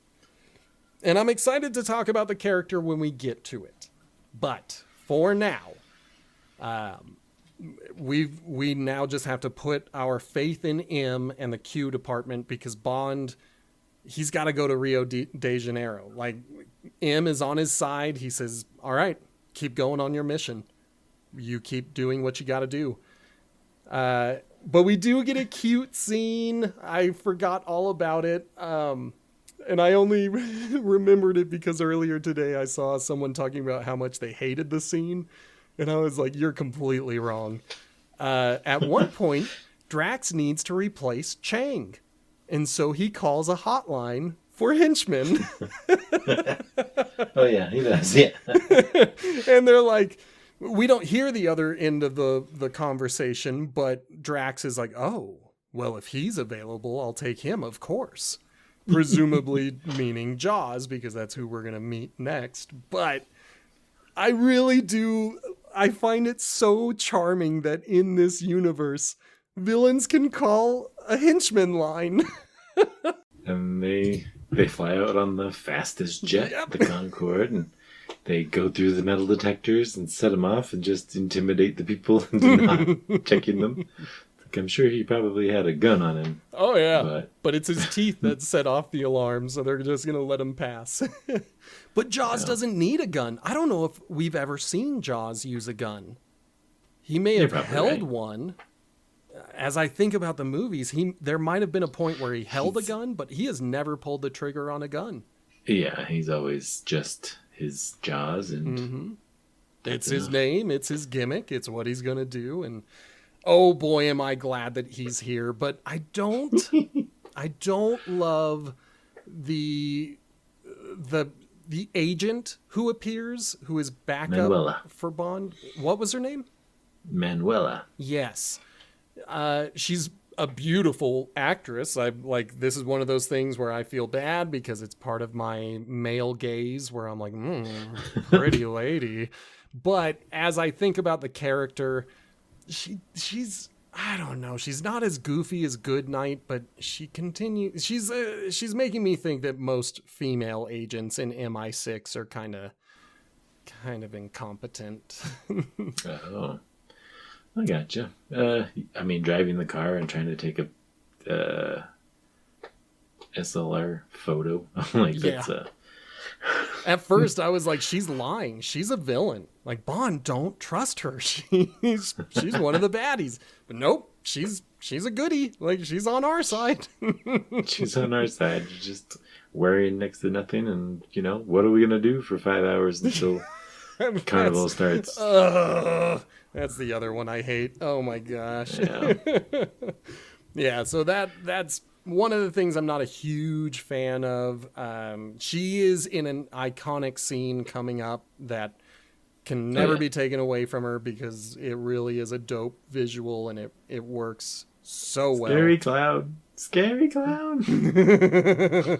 And I'm excited to talk about the character when we get to it. But for now, we now just have to put our faith in M and the Q department, because Bond, he's got to go to Rio de Janeiro. Like, M is on his side. He says, all right, keep going on your mission. You keep doing what you got to do. But we do get a cute scene. I forgot all about it. And I only remembered it because earlier today I saw someone talking about how much they hated the scene. And I was like, you're completely wrong. At one point, Drax needs to replace Chang. And so he calls a hotline for henchmen. Oh, yeah, he does, yeah. And they're like, we don't hear the other end of the conversation, but Drax is like, oh, well, if he's available, I'll take him, of course. Presumably meaning Jaws, because that's who we're going to meet next. But I really do. I find it so charming that in this universe, villains can call a henchman line. And they fly out on the fastest jet, the Concorde, and they go through the metal detectors and set them off and just intimidate the people into not checking them. I'm sure he probably had a gun on him. Oh, yeah. But it's his teeth that set off the alarm, so they're just going to let him pass. But Jaws doesn't need a gun. I don't know if we've ever seen Jaws use a gun. He may have held one. As I think about the movies, there might have been a point where he held a gun, but he has never pulled the trigger on a gun. Yeah, he's always just his Jaws. And it's his name. It's his gimmick. It's what he's going to do. And oh boy, am I glad that he's here. But I don't love the agent who appears, who is backup for Bond. What was her name? Manuela. Yes. She's a beautiful actress. This is one of those things where I feel bad because it's part of my male gaze where I'm like, pretty lady. But as I think about the character, she's I don't know. She's not as goofy as Goodnight, but she continues. She's making me think that most female agents in MI6 are kind of incompetent. Oh, I gotcha. I mean, driving the car and trying to take a SLR photo. That's At first, I was like, she's lying. She's a villain. Like, Bond, don't trust her. She's one of the baddies. But nope, she's a goodie. Like, she's on our side. She's on our side. Just worrying next to nothing. And, what are we going to do for 5 hours until Carnival starts? That's the other one I hate. Oh, my gosh. Yeah, yeah, so that's one of the things I'm not a huge fan of. She is in an iconic scene coming up that can never be taken away from her because it really is a dope visual and it works so well. Scary clown.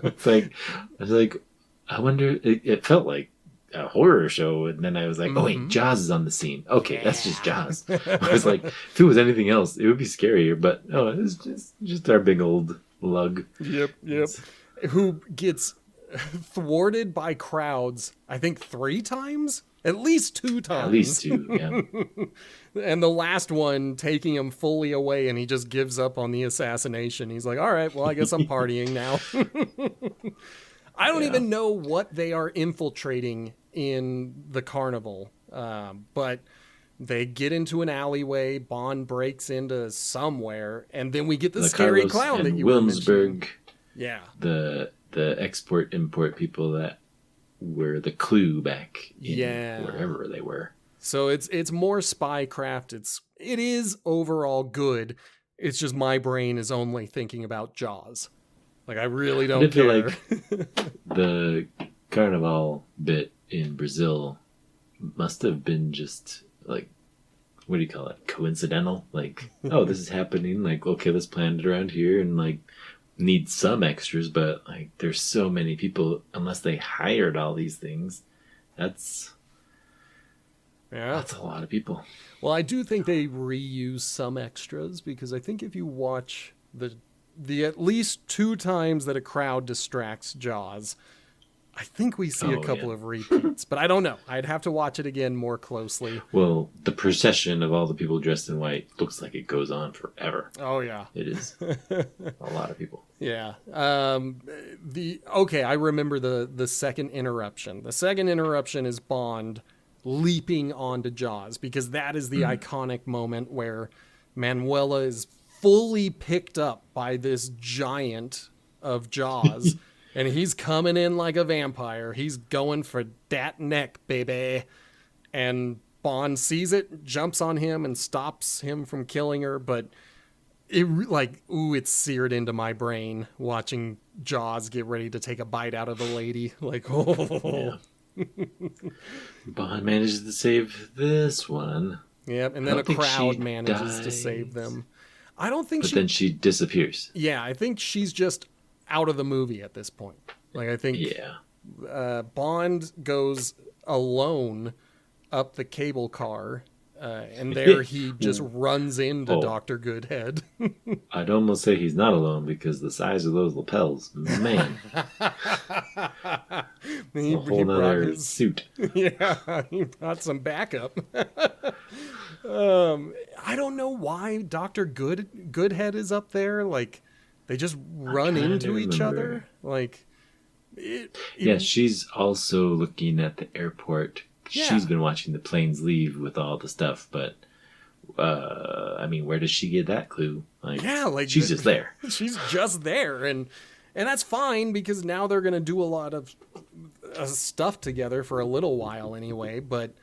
It's like, I wonder, it felt like a horror show, and then I was like, oh wait, Jaws is on the scene. Okay, that's just Jaws. I was like, if it was anything else, it would be scarier, but it's just our big old lug. Yep. Who gets thwarted by crowds, I think 3 times? At least 2 times. At least 2, yeah. And the last one taking him fully away, and he just gives up on the assassination. He's like, all right, well, I guess I'm partying now. I don't even know what they are infiltrating in the carnival, but they get into an alleyway. Bond breaks into somewhere, and then we get the scary Carlos clown that you Wilmsburg, mentioned. Yeah, the export-import people that were the Clue back in wherever they were. So it's more spycraft. It is overall good. It's just my brain is only thinking about Jaws. Like, I really I don't did feel care. like the Carnival bit in Brazil must have been just like, what do you call it? Coincidental? Like, oh, this is happening. Like, okay, let's plan it around here and like need some extras, but like there's so many people, unless they hired all these things, that's a lot of people. Well, I do think they reuse some extras, because I think if you watch the at least 2 times that a crowd distracts Jaws, I think we see a couple of repeats, but I don't know. I'd have to watch it again more closely. Well, the procession of all the people dressed in white looks like it goes on forever. Oh yeah, it is a lot of people. Yeah. I remember the second interruption. The second interruption is Bond leaping onto Jaws, because that is the iconic moment where Manuela is fully picked up by this giant of Jaws. And he's coming in like a vampire. He's going for that neck, baby. And Bond sees it, jumps on him, and stops him from killing her. But it's seared into my brain watching Jaws get ready to take a bite out of the lady. Like, oh. Yeah. Bond manages to save this one. Yep, and then a crowd manages to save them. I don't think then she disappears. Yeah, I think she's just out of the movie at this point. Like, I think Bond goes alone up the cable car, and there he just runs into Dr. Goodhead. I'd almost say he's not alone, because the size of those lapels, man. He whole nother suit. Yeah, he brought some backup. I don't know why Dr. Goodhead is up there. Like, they just run into each other. Like, she's also looking at the airport. Yeah. She's been watching the planes leave with all the stuff, but where does she get that clue? She's just there. She's just there, and that's fine, because now they're going to do a lot of stuff together for a little while anyway. But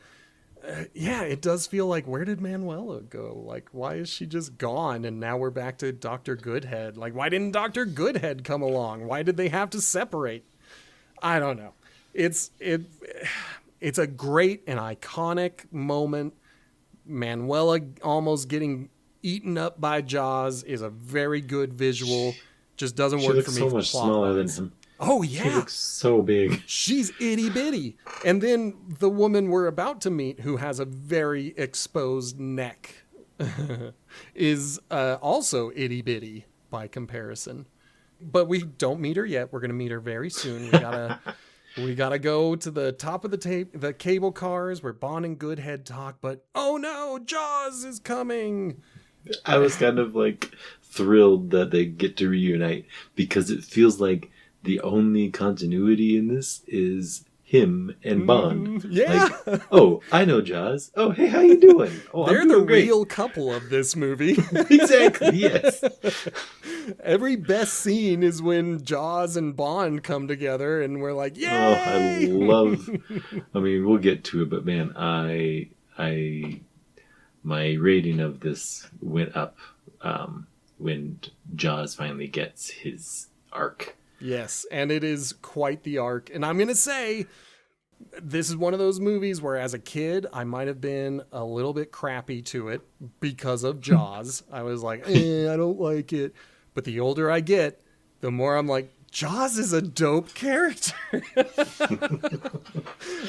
it does feel like, where did Manuela go? Like, why is she just gone? And now we're back to Dr. Goodhead. Like, why didn't Dr. Goodhead come along? Why did they have to separate? I don't know. It's a great and iconic moment. Manuela almost getting eaten up by Jaws is a very good visual. Just doesn't work for me. She looks so much smaller than him. Oh, yeah. She looks so big. She's itty bitty. And then the woman we're about to meet, who has a very exposed neck, is also itty bitty by comparison. But we don't meet her yet. We're going to meet her very soon. We gotta go to the top of the cable cars where Bond and Goodhead talk. But oh no, Jaws is coming. I was kind of like thrilled that they get to reunite, because it feels like the only continuity in this is him and Bond. Yeah. Like, oh, I know Jaws. Oh, hey, how you doing? Oh, they're the real couple of this movie. Exactly, yes. Every best scene is when Jaws and Bond come together, and we're like, yay! Oh, we'll get to it, but man, my rating of this went up when Jaws finally gets his arc. Yes, and it is quite the arc. And I'm going to say, this is one of those movies where as a kid, I might have been a little bit crappy to it because of Jaws. I was like, I don't like it. But the older I get, the more I'm like, Jaws is a dope character.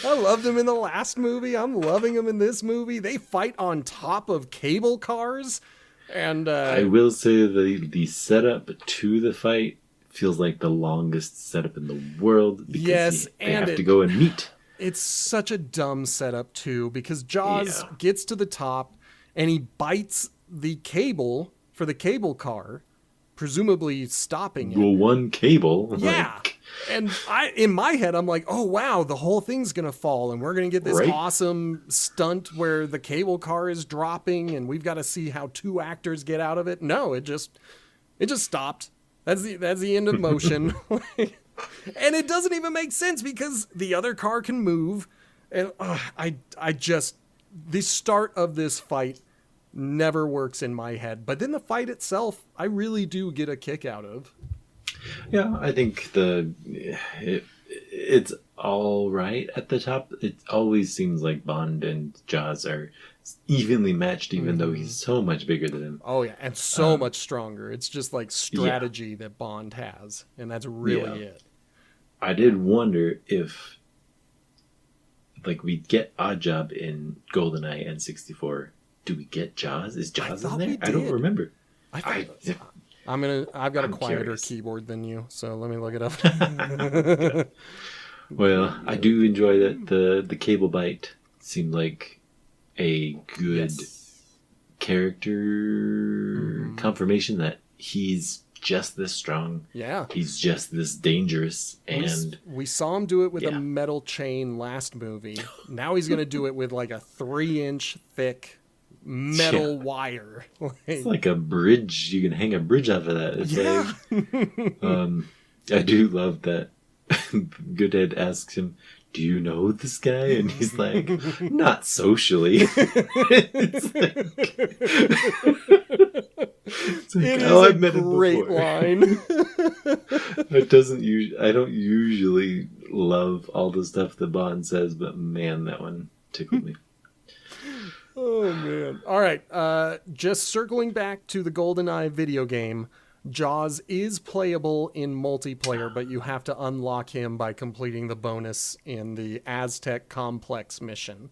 I loved him in the last movie. I'm loving him in this movie. They fight on top of cable cars. And I will say the setup to the fight feels like the longest setup in the world, because they have to go and meet. It's such a dumb setup too, because Jaws gets to the top and he bites the cable for the cable car, presumably stopping it. Well, one cable. Yeah. And in my head, I'm like, oh wow, the whole thing's going to fall, and we're going to get this awesome stunt where the cable car is dropping, and we've got to see how 2 actors get out of it. No, it just stopped. That's the end of motion. And it doesn't even make sense, because the other car can move. And the start of this fight never works in my head. But then the fight itself, I really do get a kick out of. Yeah, I think it's all right at the top. It always seems like Bond and Jaws are evenly matched, even though he's so much bigger than him. Oh yeah, and so much stronger. It's just like strategy that Bond has, and that's really it. I did wonder if, like, we get Oddjob in GoldenEye N64. Do we get Jaws? Is Jaws in there? I don't remember. I've got a quieter keyboard than you, so let me look it up. Well, I do enjoy that the cable bite seemed like a good character confirmation that he's just this strong. Yeah. He's just this dangerous. And we saw him do it with a metal chain last movie. Now he's going to do it with like a 3-inch thick metal wire. It's like a bridge. You can hang a bridge off of that. It's I do love that Goodhead asks him, "Do you know this guy?" And he's like, "Not socially." It's like, I've met him before. Line. I don't usually love all the stuff that Bond says, but man, that one tickled me. Oh man! All right, just circling back to the GoldenEye video game. Jaws is playable in multiplayer, but you have to unlock him by completing the bonus in the Aztec Complex mission.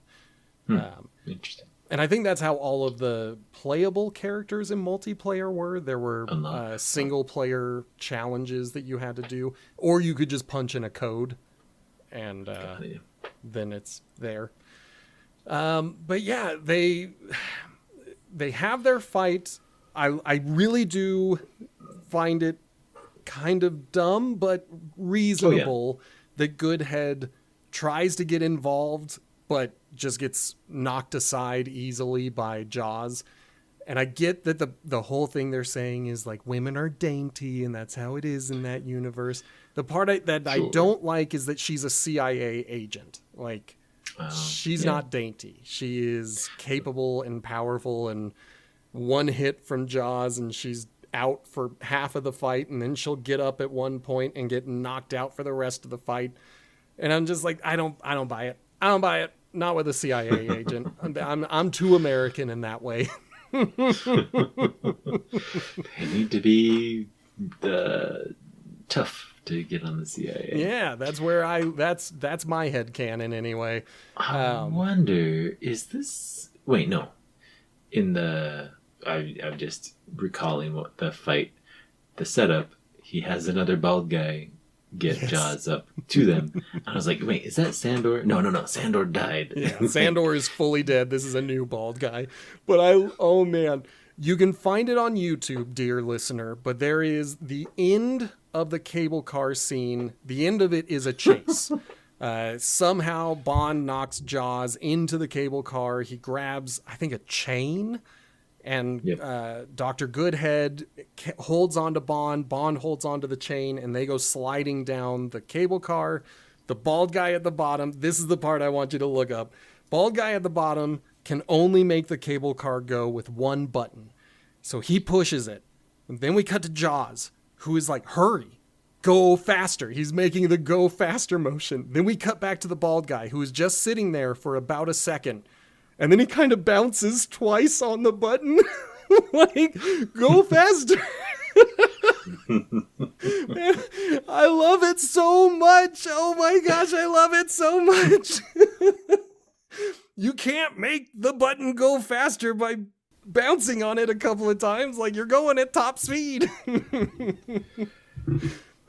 Interesting. And I think that's how all of the playable characters in multiplayer were. There were single-player challenges that you had to do, or you could just punch in a code, and then it's there. But yeah, they have their fight. I really do find it kind of dumb, but reasonable that Goodhead tries to get involved, but just gets knocked aside easily by Jaws. And I get that the whole thing they're saying is like women are dainty and that's how it is in that universe. The part I don't like is that she's a CIA agent. Like, she's not dainty. She is capable and powerful, and one hit from Jaws and she's out for half of the fight, and then she'll get up at one point and get knocked out for the rest of the fight. And I'm just like, I don't buy it. I don't buy it. Not with a CIA agent. I'm too American in that way. They need to be tough to get on the CIA. Yeah, that's where that's my headcanon anyway. I wonder, is this... Wait, no. I'm just recalling what the fight, the setup, he has another bald guy get Jaws up to them. I was like, wait, is that Sandor? No, Sandor died. Yeah, Sandor is fully dead. This is a new bald guy. But oh man, you can find it on YouTube, dear listener, but there is the end of the cable car scene. The end of it is a chase. Somehow Bond knocks Jaws into the cable car. He grabs, I think, a chain. And Dr. Goodhead holds on to Bond. Bond holds onto the chain, and they go sliding down the cable car. The bald guy at the bottom, this is the part I want you to look up. Bald guy at the bottom can only make the cable car go with one button. So he pushes it. And then we cut to Jaws, who is like, hurry, go faster. He's making the go faster motion. Then we cut back to the bald guy, who is just sitting there for about a second. And then he kind of bounces twice on the button. Like, go faster. Man, I love it so much. Oh my gosh, I love it so much. You can't make the button go faster by bouncing on it a couple of times. Like, you're going at top speed.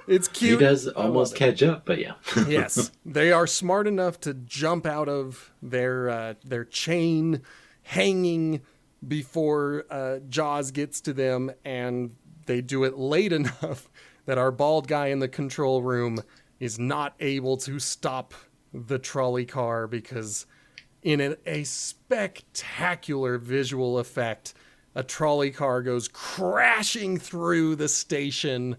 It's cute. He does almost catch up, but yeah. Yes, they are smart enough to jump out of their chain hanging before Jaws gets to them, and they do it late enough that our bald guy in the control room is not able to stop the trolley car, because in a spectacular visual effect, a trolley car goes crashing through the station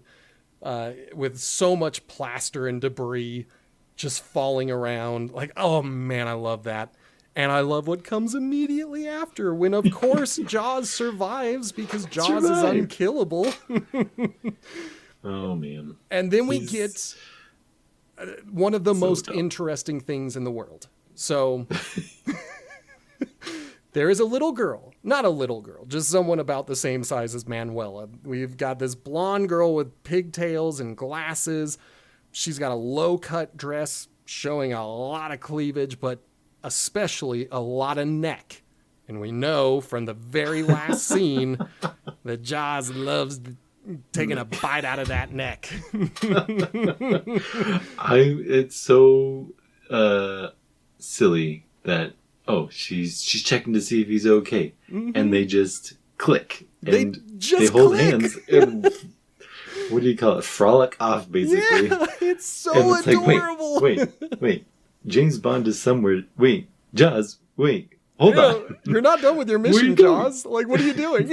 with so much plaster and debris just falling around. Like, oh man, I love that. And I love what comes immediately after when, of course, Jaws survives because Jaws is unkillable. Oh, man. And then we get one of the most dumb. interesting things in the world. So there is a little girl, not a little girl, just someone about the same size as Manuela. We've got this blonde girl with pigtails and glasses. She's got a low-cut dress showing a lot of cleavage, but especially a lot of neck. And we know from the very last scene that Jaws loves taking a bite out of that neck. It's so silly that she's checking to see if he's okay, and they just click and they hold hands and what do you call it? Frolic off, basically. Yeah, it's so adorable. Like, wait. James Bond is somewhere. Wait, Jaws. Wait, hold on. You're not done with your mission, Jaws. Like, what are you doing?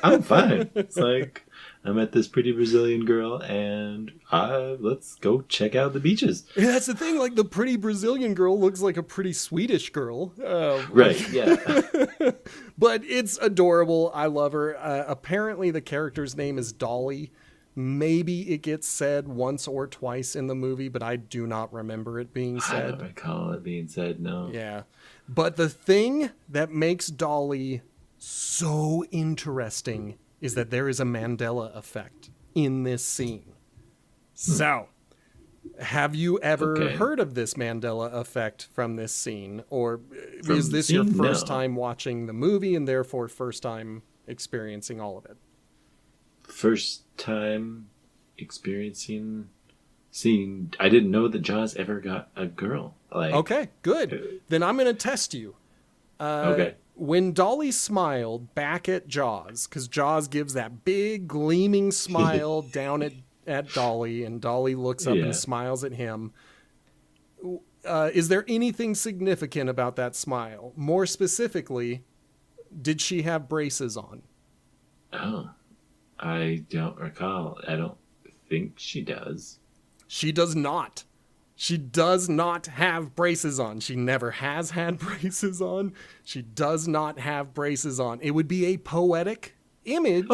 I'm fine. It's like I met this pretty Brazilian girl, and let's go check out the beaches. And that's the thing. Like, the pretty Brazilian girl looks like a pretty Swedish girl. Right, yeah. But it's adorable. I love her. Apparently, the character's name is Dolly. Maybe it gets said once or twice in the movie, but I do not remember it being said. I don't recall it being said, no. Yeah. But the thing that makes Dolly so interesting is that there is a Mandela effect in this scene. So, have you ever heard of this Mandela effect from this scene? Or is this your first time watching the movie and therefore first time experiencing all of it? First time experiencing, seeing. I didn't know that Jaws ever got a girl. Like, okay, good. Then I'm going to test you. Okay. When Dolly smiled back at Jaws, because Jaws gives that big gleaming smile down at Dolly, and Dolly looks up and smiles at him. Is there anything significant about that smile? More specifically, did she have braces on? Oh. I don't recall. I don't think she does. She does not. She does not have braces on. She never has had braces on. She does not have braces on. It would be a poetic image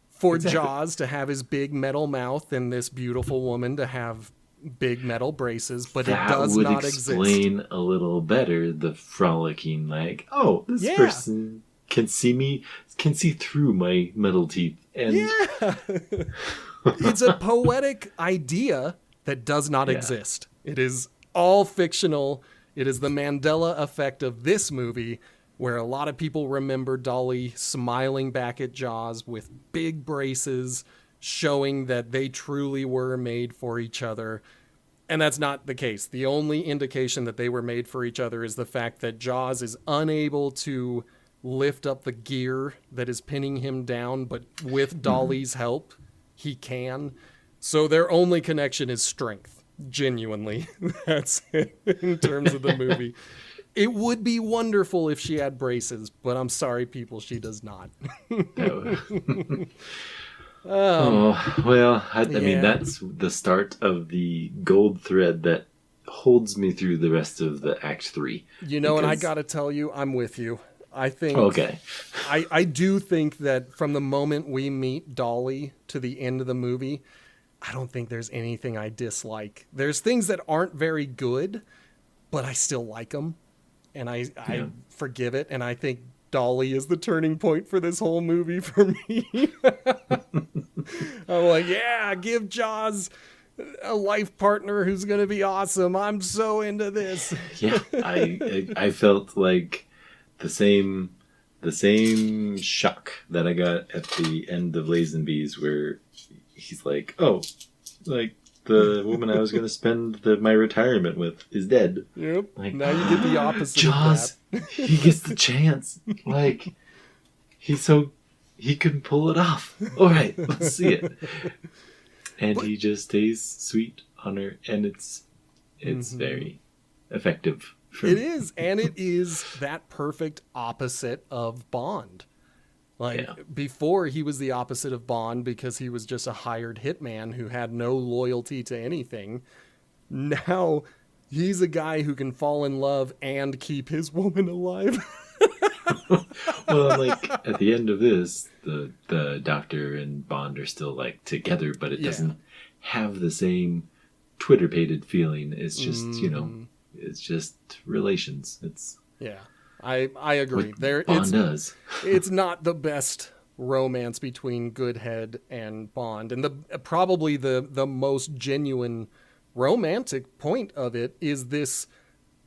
for Jaws to have his big metal mouth and this beautiful woman to have big metal braces, but it does not exist. That would explain a little better the frolicking, like, this person can see me, can see through my metal teeth. And it's a poetic idea that does not exist. It is all fictional. It is the Mandela effect of this movie, where a lot of people remember Dolly smiling back at Jaws with big braces, showing that they truly were made for each other. And that's not the case. The only indication that they were made for each other is the fact that Jaws is unable to lift up the gear that is pinning him down, but with Dolly's help, he can. So their only connection is strength. Genuinely. That's it in terms of the movie. It would be wonderful if she had braces, but I'm sorry, people, she does not. I mean, that's the start of the gold thread that holds me through the rest of the Act 3. You know, and I gotta tell you, I'm with you. I think I do think that from the moment we meet Dolly to the end of the movie, I don't think there's anything I dislike. There's things that aren't very good, but I still like them, and I forgive it. And I think Dolly is the turning point for this whole movie for me. I'm like, give Jaws a life partner who's going to be awesome. I'm so into this. I felt like the same shock that I got at the end of Lazenby's, where he's like, the woman I was going to spend my retirement with is dead. Yep. Like, now you get the opposite. Jaws, of that. He gets the chance. Like, he can pull it off. All right, let's see it. And he just stays sweet on her, and it's very effective. It is, and it is that perfect opposite of Bond. Before, he was the opposite of Bond because he was just a hired hitman who had no loyalty to anything. Now, He's a guy who can fall in love and keep his woman alive. Well, like at the end of this, the Doctor and Bond are still like together, but it doesn't have the same Twitter-pated feeling. It's just it's just relations. It's I agree. What Bond does. It's not the best romance between Goodhead and Bond, and probably the most genuine romantic point of it is this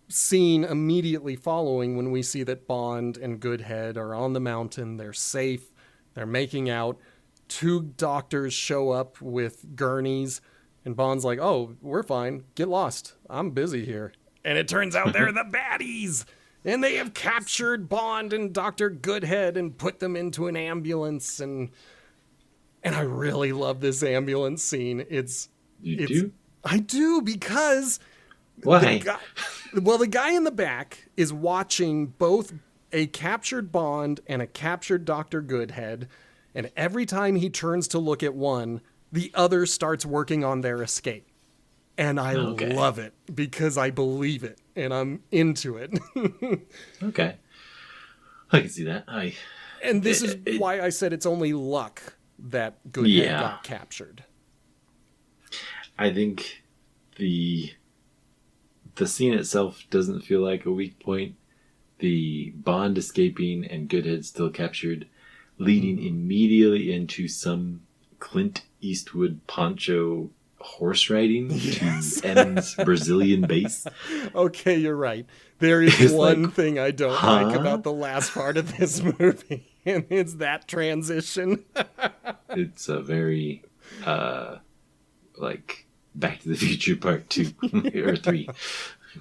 scene immediately following, when we see that Bond and Goodhead are on the mountain. They're safe. They're making out. Two doctors show up with gurneys, and Bond's like, "Oh, we're fine. Get lost. I'm busy here." And it turns out they're the baddies, and they have captured Bond and Dr. Goodhead and put them into an ambulance. And I really love this ambulance scene. You do? I do, because why? The guy in the back is watching both a captured Bond and a captured Dr. Goodhead, and every time he turns to look at one, the other starts working on their escape. And I love it, because I believe it, and I'm into it. Okay. I can see that. And this is why I said it's only luck that Goodhead got captured. I think the scene itself doesn't feel like a weak point. The Bond escaping and Goodhead still captured, leading immediately into some Clint Eastwood poncho horse riding to M's Brazilian base. Okay, you're right. There is one thing I don't like about the last part of this movie, and it's that transition. It's a very like Back to the Future Part 2 or 3.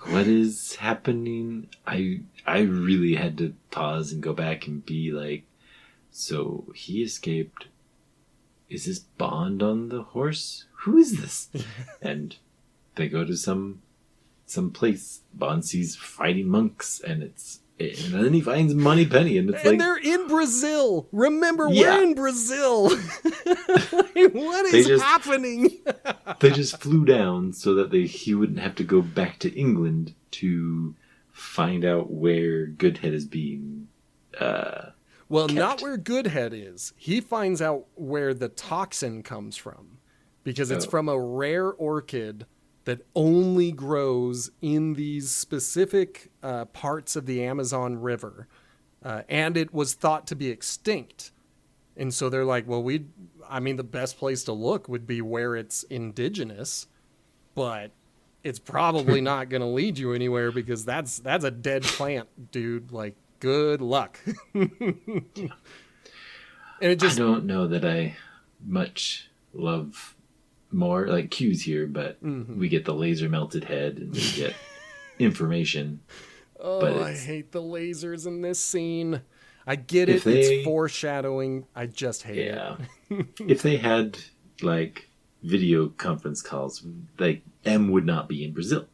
What is happening? I really had to pause and go back and be like, so he escaped. Is this Bond on the horse? Who is this? And they go to some place. Bond sees fighting monks, and then he finds Moneypenny, and it's they're in Brazil. Remember, we're in Brazil. What is happening? They just flew down so that he wouldn't have to go back to England to find out where Goodhead is being kept. Not where Goodhead is. He finds out where the toxin comes from, because it's from a rare orchid that only grows in these specific parts of the Amazon River. And it was thought to be extinct. And so they're like, well, the best place to look would be where it's indigenous, but it's probably not going to lead you anywhere, because that's a dead plant, dude. Like, good luck. And I don't know that I much love more like cues here, but we get the laser melted head and we get information. But I hate the lasers in this scene. I get it. It's foreshadowing. I just hate it. If they had like video conference calls, like M would not be in Brazil.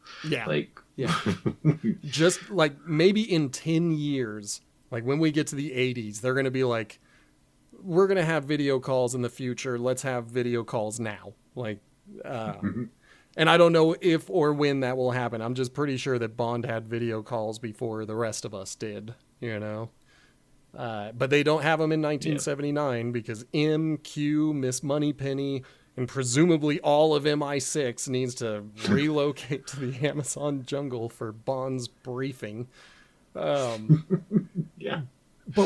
Just like maybe in 10 years, like when we get to the 80s, they're going to be like, we're going to have video calls in the future. Let's have video calls now. Like, and I don't know if or when that will happen. I'm just pretty sure that Bond had video calls before the rest of us did, but they don't have them in 1979 because MQ, Miss Moneypenny, and presumably all of MI6 needs to relocate to the Amazon jungle for Bond's briefing. But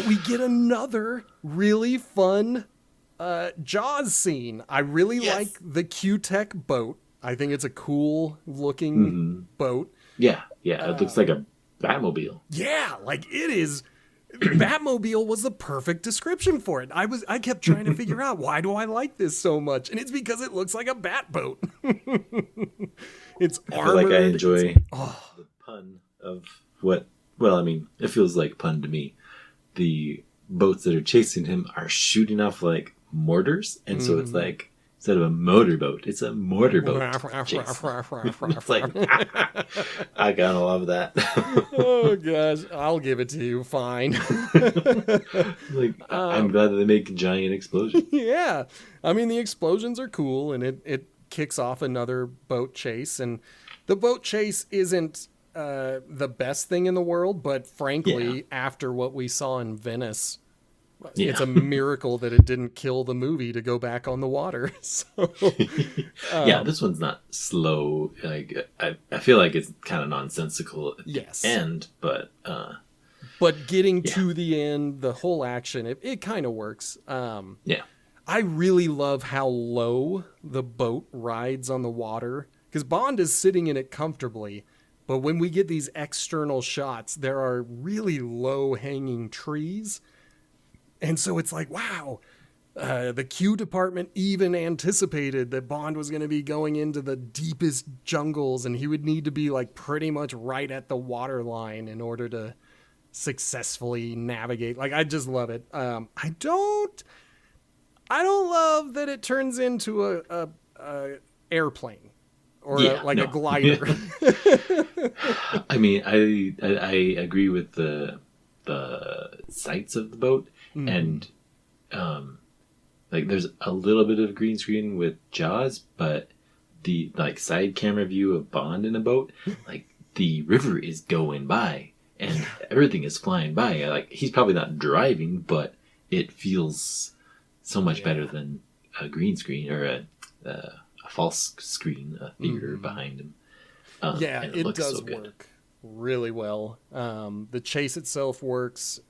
we get another really fun Jaws scene. I really like the Q-Tech boat. I think it's a cool looking boat. Yeah. It looks like a Batmobile. Yeah, like it is. Batmobile was the perfect description for it. I kept trying to figure out, why do I like this so much? And it's because it looks like a bat boat. It's armored. I feel like I enjoy the pun of what, it feels like pun to me. The boats that are chasing him are shooting off like mortars. And so it's like, instead of a motorboat, it's a mortarboat. It's like, I gotta love that. Oh gosh, I'll give it to you. Fine. I'm glad that they make giant explosions. Yeah, the explosions are cool, and it kicks off another boat chase, and the boat chase isn't the best thing in the world, but frankly, after what we saw in Venice, it's a miracle that it didn't kill the movie to go back on the water. So, this one's not slow. Like I feel like it's kind of nonsensical at the end, but getting to the end, the whole action, it kind of works. I really love how low the boat rides on the water, because Bond is sitting in it comfortably. But when we get these external shots, there are really low hanging trees. And so it's like, wow, the Q department even anticipated that Bond was going to be going into the deepest jungles, and he would need to be like pretty much right at the water line in order to successfully navigate. Like, I just love it. I don't love that it turns into a airplane or a glider. I mean, I agree with the sights of the boat, and like there's a little bit of green screen with Jaws, but the like side camera view of Bond in a boat, like the river is going by and everything is flying by. Like, he's probably not driving, but it feels so much better than a green screen or a false screen, a theater behind him. It does so work really well. The chase itself works.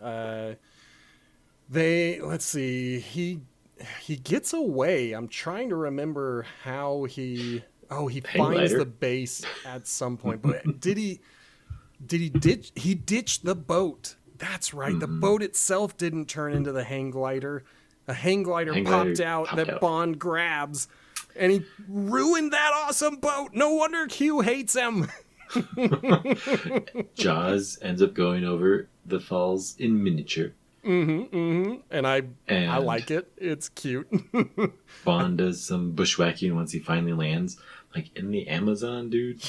Let's see, he gets away. I'm trying to remember how he finds the base at some point. But did he ditched the boat? That's right. The boat itself didn't turn into the hang glider. A hang glider popped out that Bond grabs, and he ruined that awesome boat. No wonder Q hates him. Jaws ends up going over the falls in miniature. And I like it. It's cute. Bond does some bushwhacking once he finally lands. Like, in the Amazon, dude,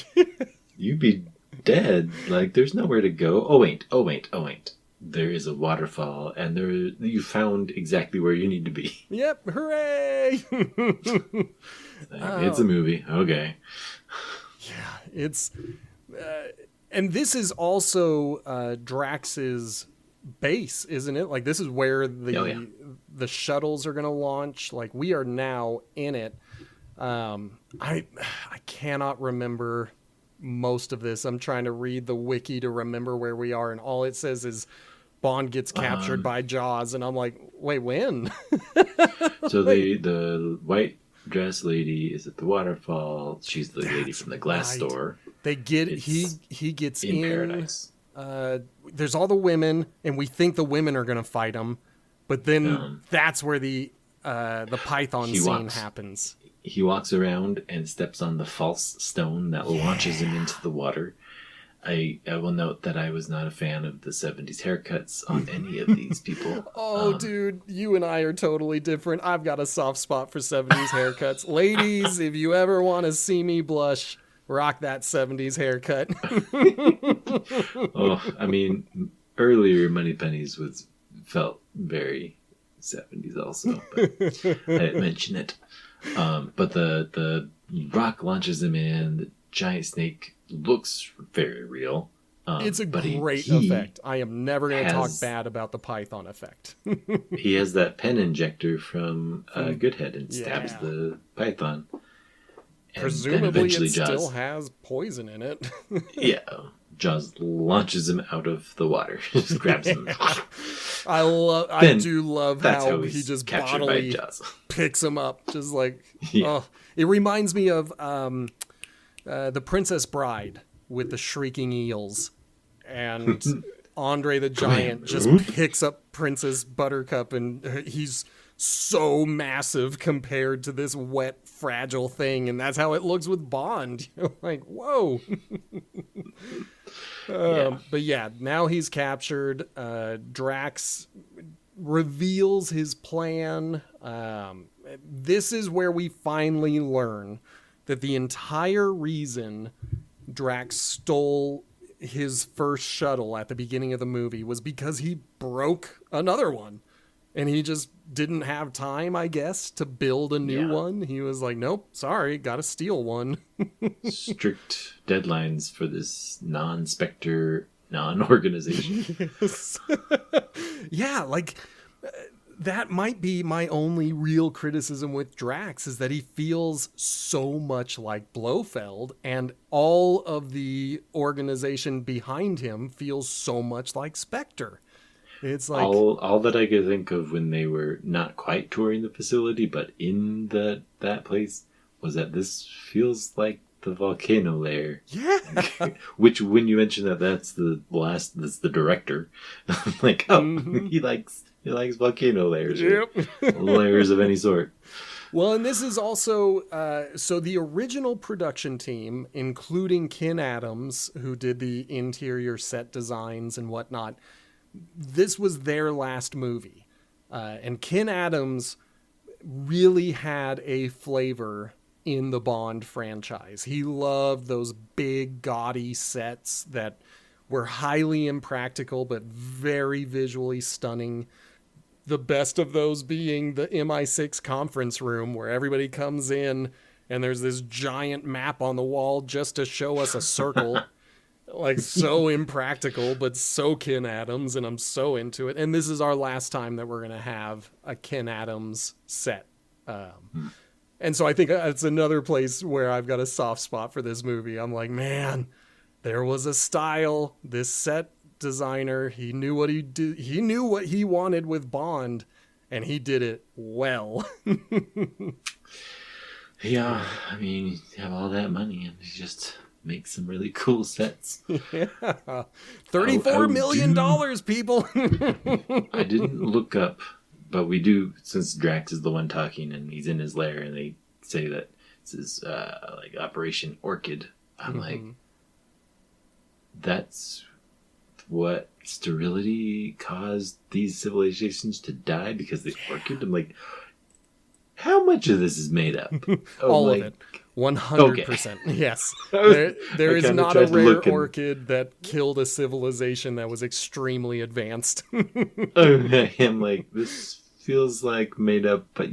you'd be dead. Like, there's nowhere to go. Oh wait. There is a waterfall, and you found exactly where you need to be. Yep, hooray! It's a movie. Okay. Yeah, it's... and this is also Drax's base, isn't it? Like, this is where the shuttles are going to launch. Like, we are now in it. I cannot remember most of this. I'm trying to read the wiki to remember where we are, and all it says is Bond gets captured by Jaws, and I'm like, wait, when? So the white dress lady is at the waterfall. She's the lady from the glass store. They get he gets in paradise. There's all the women, and we think the women are going to fight him, but then that's where the python scene happens. He walks around and steps on the false stone that launches him into the water. I will note that I was not a fan of the 70s haircuts on any of these people. Dude, you and I are totally different. I've got a soft spot for 70s haircuts. Ladies, if you ever want to see me blush, rock that 70s haircut. I mean, earlier Moneypennies felt very 70s also, but I didn't mention it. But the rock launches him in. The giant snake looks very real. It's a great effect. I am never going to talk bad about the python effect. He has that pen injector from Goodhead and stabs the python. And presumably it still has poison in it. Jaws launches him out of the water. Just grabs him. I do love how he just bodily picks him up. Just like, it reminds me of The Princess Bride with the shrieking eels, and Andre the Giant just picks up Princess Buttercup, and he's so massive compared to this wet, fragile thing, and that's how it looks with Bond. You're like, whoa. But yeah, now he's captured. Drax reveals his plan. This is where we finally learn that the entire reason Drax stole his first shuttle at the beginning of the movie was because he broke another one. And he just didn't have time, I guess, to build a new one. He was like, nope, sorry, got to steal one. Strict deadlines for this non-Spectre, non-organization. Yes. Yeah, like that might be my only real criticism with Drax, is that he feels so much like Blofeld, and all of the organization behind him feels so much like Spectre. It's like all that I could think of when they were not quite touring the facility, but in that place, was that this feels like the volcano lair. Yeah. Which, when you mention that's the director. I'm like, he likes volcano layers. Yep. Layers of any sort. Well, and this is also, so the original production team, including Ken Adams, who did the interior set designs and whatnot, this was their last movie. And Ken Adams really had a flavor in the Bond franchise. He loved those big, gaudy sets that were highly impractical, but very visually stunning. The best of those being the MI6 conference room, where everybody comes in and there's this giant map on the wall just to show us a circle. Like, so impractical, but so Ken Adams, and I'm so into it. And this is our last time that we're going to have a Ken Adams set. And so I think it's another place where I've got a soft spot for this movie. I'm like, man, there was a style. This set designer, he knew what he did. He knew what he wanted with Bond, and he did it well. Yeah, I mean, you have all that money and you just make some really cool sets. Yeah. $34 million, people. I didn't look up, but we do, since Drax is the one talking and he's in his lair and they say that this is like Operation Orchid. I'm like, that's what sterility caused these civilizations to die, because the orchid? I'm like, how much of this is made up? All of it. 100%. Okay. Yes. There is not a rare orchid that killed a civilization that was extremely advanced. I'm like, this feels like made up, but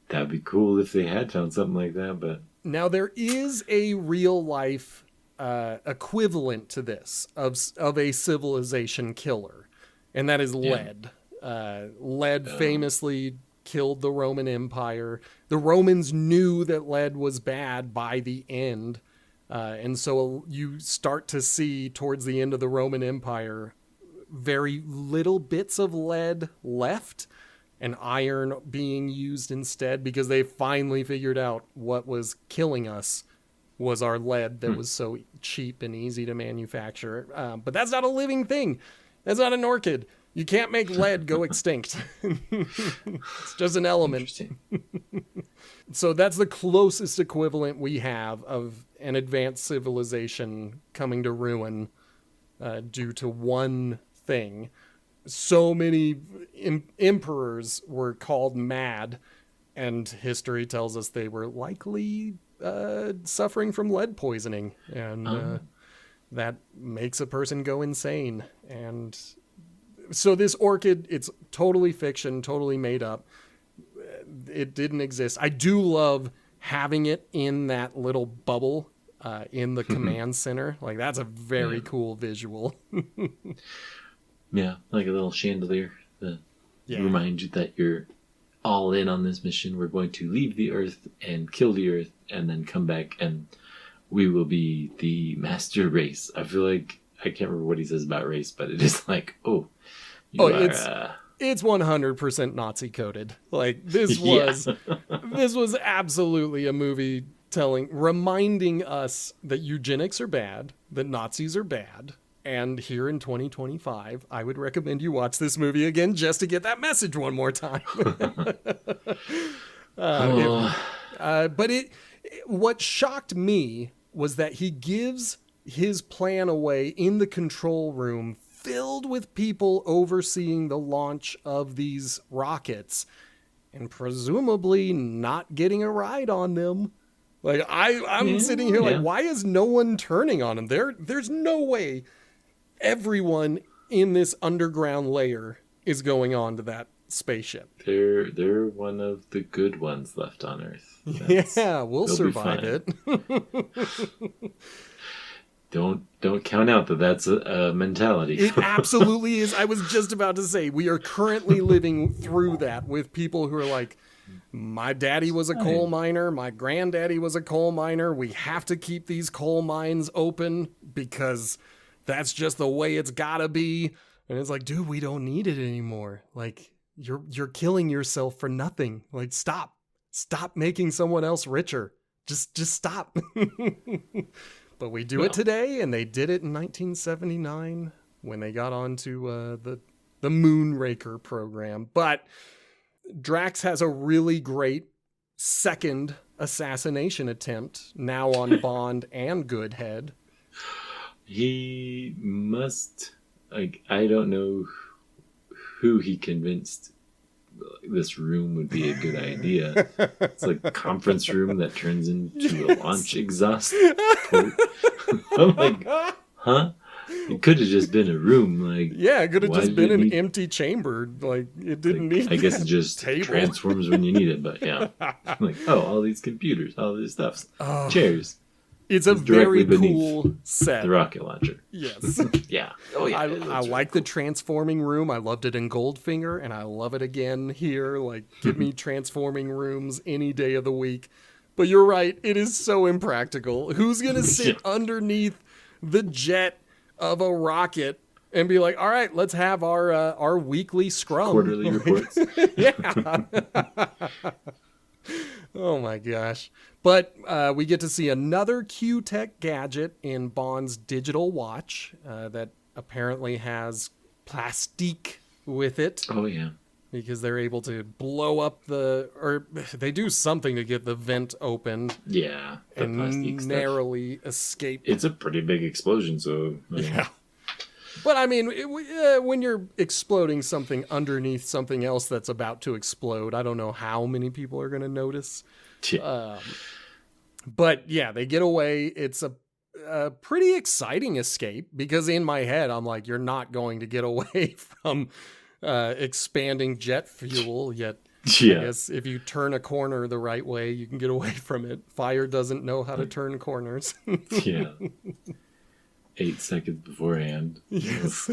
that'd be cool if they had found something like that. But now there is a real life equivalent to this of a civilization killer, and that is lead. Lead famously killed the Roman Empire. The Romans knew that lead was bad by the end. And so you start to see towards the end of the Roman Empire very little bits of lead left, and iron being used instead, because they finally figured out what was killing us was our lead that was so cheap and easy to manufacture. But that's not a living thing. That's not an orchid. You can't make lead go extinct. It's just an element. So that's the closest equivalent we have of an advanced civilization coming to ruin due to one thing. So many emperors were called mad, and history tells us they were likely suffering from lead poisoning, and that makes a person go insane. And so this orchid, it's totally fiction, totally made up. It didn't exist. I do love having it in that little bubble in the command center. Like, that's a very cool visual. Yeah, like a little chandelier that reminds you that you're all in on this mission. We're going to leave the Earth and kill the Earth and then come back, and we will be the master race. I feel like, I can't remember what he says about race, but it is like, it's 100% Nazi coded. Like, this was absolutely a movie reminding us that eugenics are bad, that Nazis are bad. And here in 2025, I would recommend you watch this movie again just to get that message one more time. But what shocked me was that he gives his plan away in the control room, filled with people overseeing the launch of these rockets, and presumably not getting a ride on them. Like, I'm sitting here like, why is no one turning on them? There's no way everyone in this underground layer is going on to that spaceship. They're one of the good ones left on Earth. Yeah, we'll survive it. Don't count out that that's a mentality. It absolutely is. I was just about to say, we are currently living through that with people who are like, my daddy was a coal miner, my granddaddy was a coal miner. We have to keep these coal mines open because that's just the way it's gotta be. And it's like, dude, we don't need it anymore. Like, you're killing yourself for nothing. Like, stop making someone else richer. Just stop. But we do it today, and they did it in 1979 when they got onto the Moonraker program. But Drax has a really great second assassination attempt, now on Bond and Goodhead. He must, like, I don't know who he convinced this room would be a good idea. It's like a conference room that turns into a launch exhaust port. I'm like, huh? It could have just been a room. Like, yeah, it could have just been an empty chamber. Like, it didn't need. I guess it just transforms when you need it. But yeah, like, oh, all these computers, all this stuff, chairs. It's a very cool set. The rocket launcher. Yes. Yeah. Oh yeah. I like the transforming room. I loved it in Goldfinger, and I love it again here. Like, give me transforming rooms any day of the week. But you're right. It is so impractical. Who's going to sit underneath the jet of a rocket and be like, all right, let's have our weekly scrum. Quarterly reports. Yeah. Oh my gosh. But we get to see another Q-Tech gadget in Bond's digital watch that apparently has plastique with it. Oh, yeah. Because they're able to blow up or they do something to get the vent open. Yeah. And narrowly escape. It's a pretty big explosion, so. Yeah. But I mean, when you're exploding something underneath something else that's about to explode, I don't know how many people are going to notice. Yeah. But yeah, they get away. It's a pretty exciting escape because in my head, I'm like, you're not going to get away from expanding jet fuel yet. Yeah. I guess if you turn a corner the right way, you can get away from it. Fire doesn't know how to turn corners. Yeah. 8 seconds beforehand. Yes.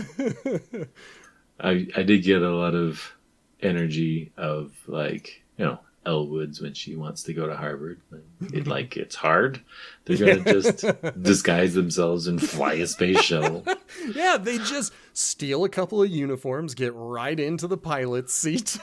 I did get a lot of energy of, like, Elle Woods when she wants to go to Harvard. It's hard. They're going to just disguise themselves and fly a space shuttle. Yeah, they just steal a couple of uniforms, get right into the pilot's seat,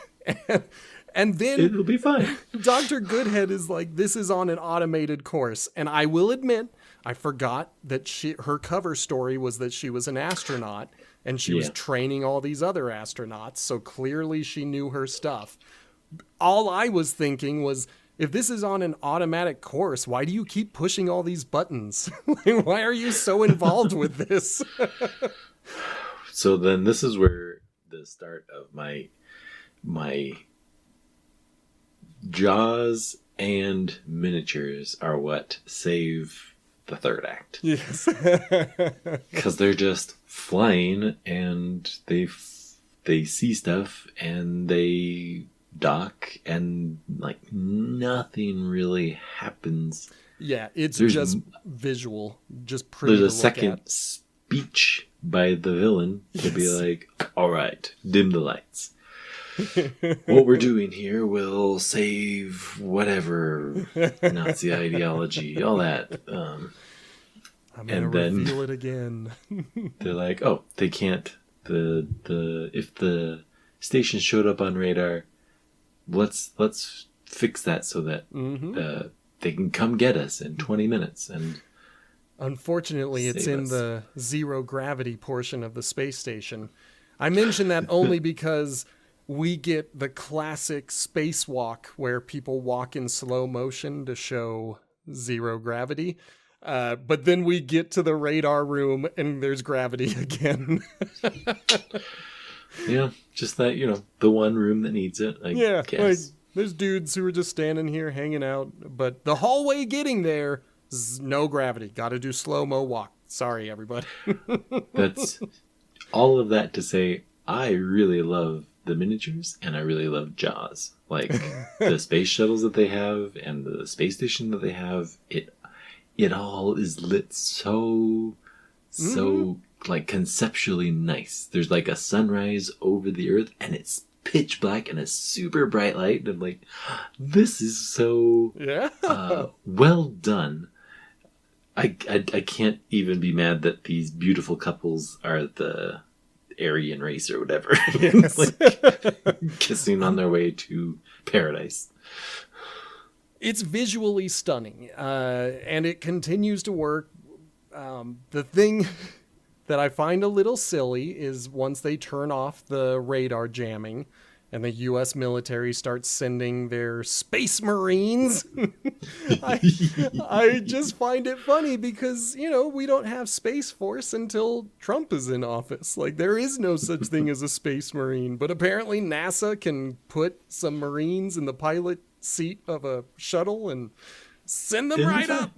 and then it'll be fine. Dr. Goodhead is like, this is on an automated course. And I will admit, I forgot that her cover story was that she was an astronaut and she was training all these other astronauts. So clearly she knew her stuff. All I was thinking was, if this is on an automatic course, why do you keep pushing all these buttons? Why are you so involved with this? So then this is where the start of my Jaws and miniatures are what save the third act. Yes. Because they're just flying and they see stuff and they dock and like nothing really happens. Yeah, it's just visual, just pretty. There's a second speech by the villain to be like, all right, dim the lights. What we're doing here will save whatever Nazi ideology, all that. I'm gonna reveal it again. They're like, oh, they can't. If the station showed up on radar, let's fix that so that they can come get us in 20 minutes. And unfortunately, it's in the zero gravity portion of the space station. I mention that only because we get the classic spacewalk where people walk in slow motion to show zero gravity. But then we get to the radar room and there's gravity again. Yeah, just that, the one room that needs it. I guess. Like, there's dudes who are just standing here hanging out, but the hallway getting there is no gravity. Got to do slow-mo walk. Sorry, everybody. That's all of that to say, I really love the miniatures, and I really love Jaws. Like the space shuttles that they have, and the space station that they have. It all is lit so like conceptually nice. There's like a sunrise over the earth, and it's pitch black and a super bright light. And I'm like, this is so well done. I can't even be mad that these beautiful couples are the Aryan race or whatever. Yes. Like kissing on their way to paradise. It's visually stunning, and it continues to work. The thing that I find a little silly is once they turn off the radar jamming and the U.S. military starts sending their space marines, I just find it funny because, we don't have Space Force until Trump is in office. Like, there is no such thing as a space marine, but apparently NASA can put some marines in the pilot seat of a shuttle and send them right up.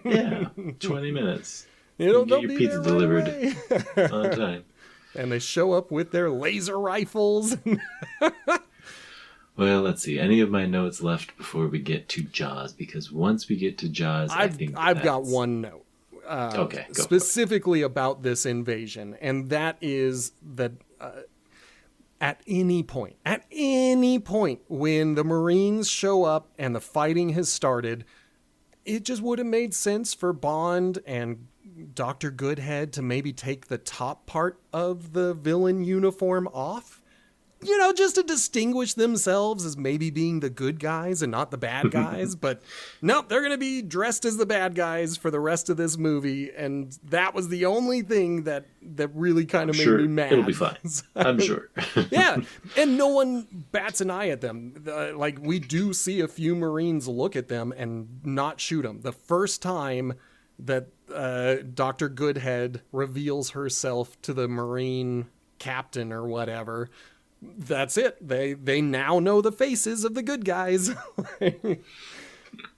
Yeah, 20 minutes. They'll get your pizza right delivered away. on time. And they show up with their laser rifles. Well, let's see. Any of my notes left before we get to Jaws? Because once we get to Jaws, I've got one note. Okay, go specifically about this invasion, and that is that at any point when the Marines show up and the fighting has started, it just would have made sense for Bond and Dr. Goodhead to maybe take the top part of the villain uniform off. Just to distinguish themselves as maybe being the good guys and not the bad guys. But nope, they're going to be dressed as the bad guys for the rest of this movie. And that was the only thing that really kind of made me mad. It'll be fine. I'm sure. Yeah. And no one bats an eye at them. Like, we do see a few Marines look at them and not shoot them. The first time that Dr. Goodhead reveals herself to the Marine captain or whatever, that's it. They now know the faces of the good guys.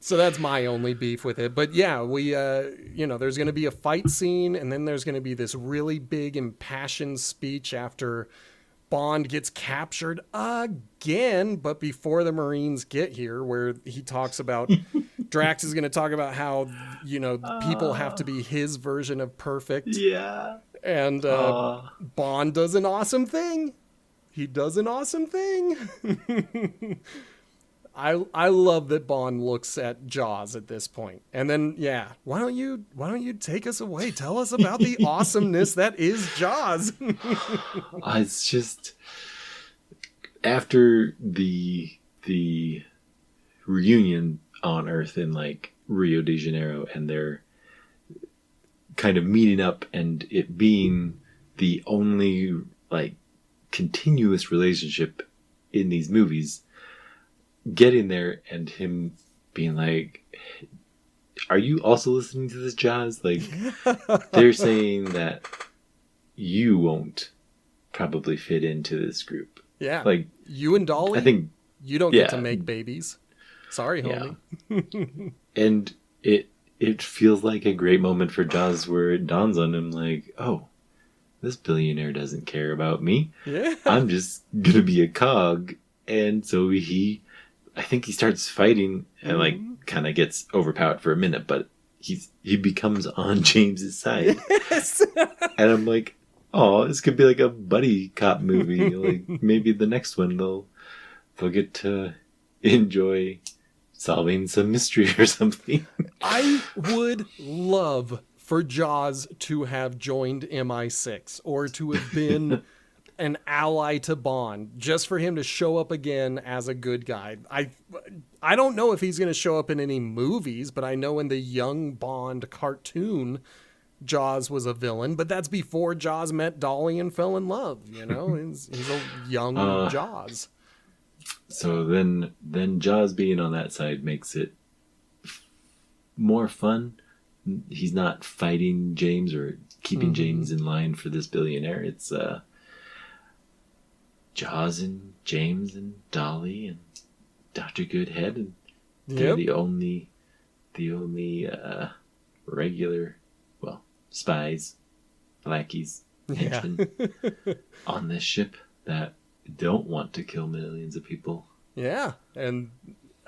So that's my only beef with it. But yeah, we, there's going to be a fight scene, and then there's going to be this really big impassioned speech after Bond gets captured again, but before the Marines get here, where he talks about Drax is going to talk about how, people have to be his version of perfect. Yeah. And Bond does an awesome thing. He does an awesome thing. I love that Bond looks at Jaws at this point. And then, why don't you take us away? Tell us about the awesomeness that is Jaws. It's just after the reunion on Earth in like Rio de Janeiro, and they're kind of meeting up, and it being the only like continuous relationship in these movies, getting there and him being like, are you also listening to this, Jaws? Like, they're saying that you won't probably fit into this group. Yeah. Like, you and Dolly, I think you don't get to make babies. Sorry, homie. Yeah. And it feels like a great moment for Jaws where it dawns on him like, oh, this billionaire doesn't care about me. Yeah. I'm just going to be a cog. And so I think he starts fighting and like kind of gets overpowered for a minute, but he becomes on James's side. Yes. And I'm like, oh, this could be like a buddy cop movie. Like maybe the next one they'll get to enjoy solving some mystery or something. I would love for Jaws to have joined MI6 or to have been an ally to Bond, just for him to show up again as a good guy. I don't know if he's going to show up in any movies, but I know in the young Bond cartoon, Jaws was a villain, but that's before Jaws met Dolly and fell in love. He's a young Jaws. So then Jaws being on that side makes it more fun. He's not fighting James or keeping James in line for this billionaire. It's Jaws and James and Dolly and Dr. Goodhead, and they're the only regular, well, spies, lackeys Yeah. henchmen on this ship that don't want to kill millions of people. Yeah, and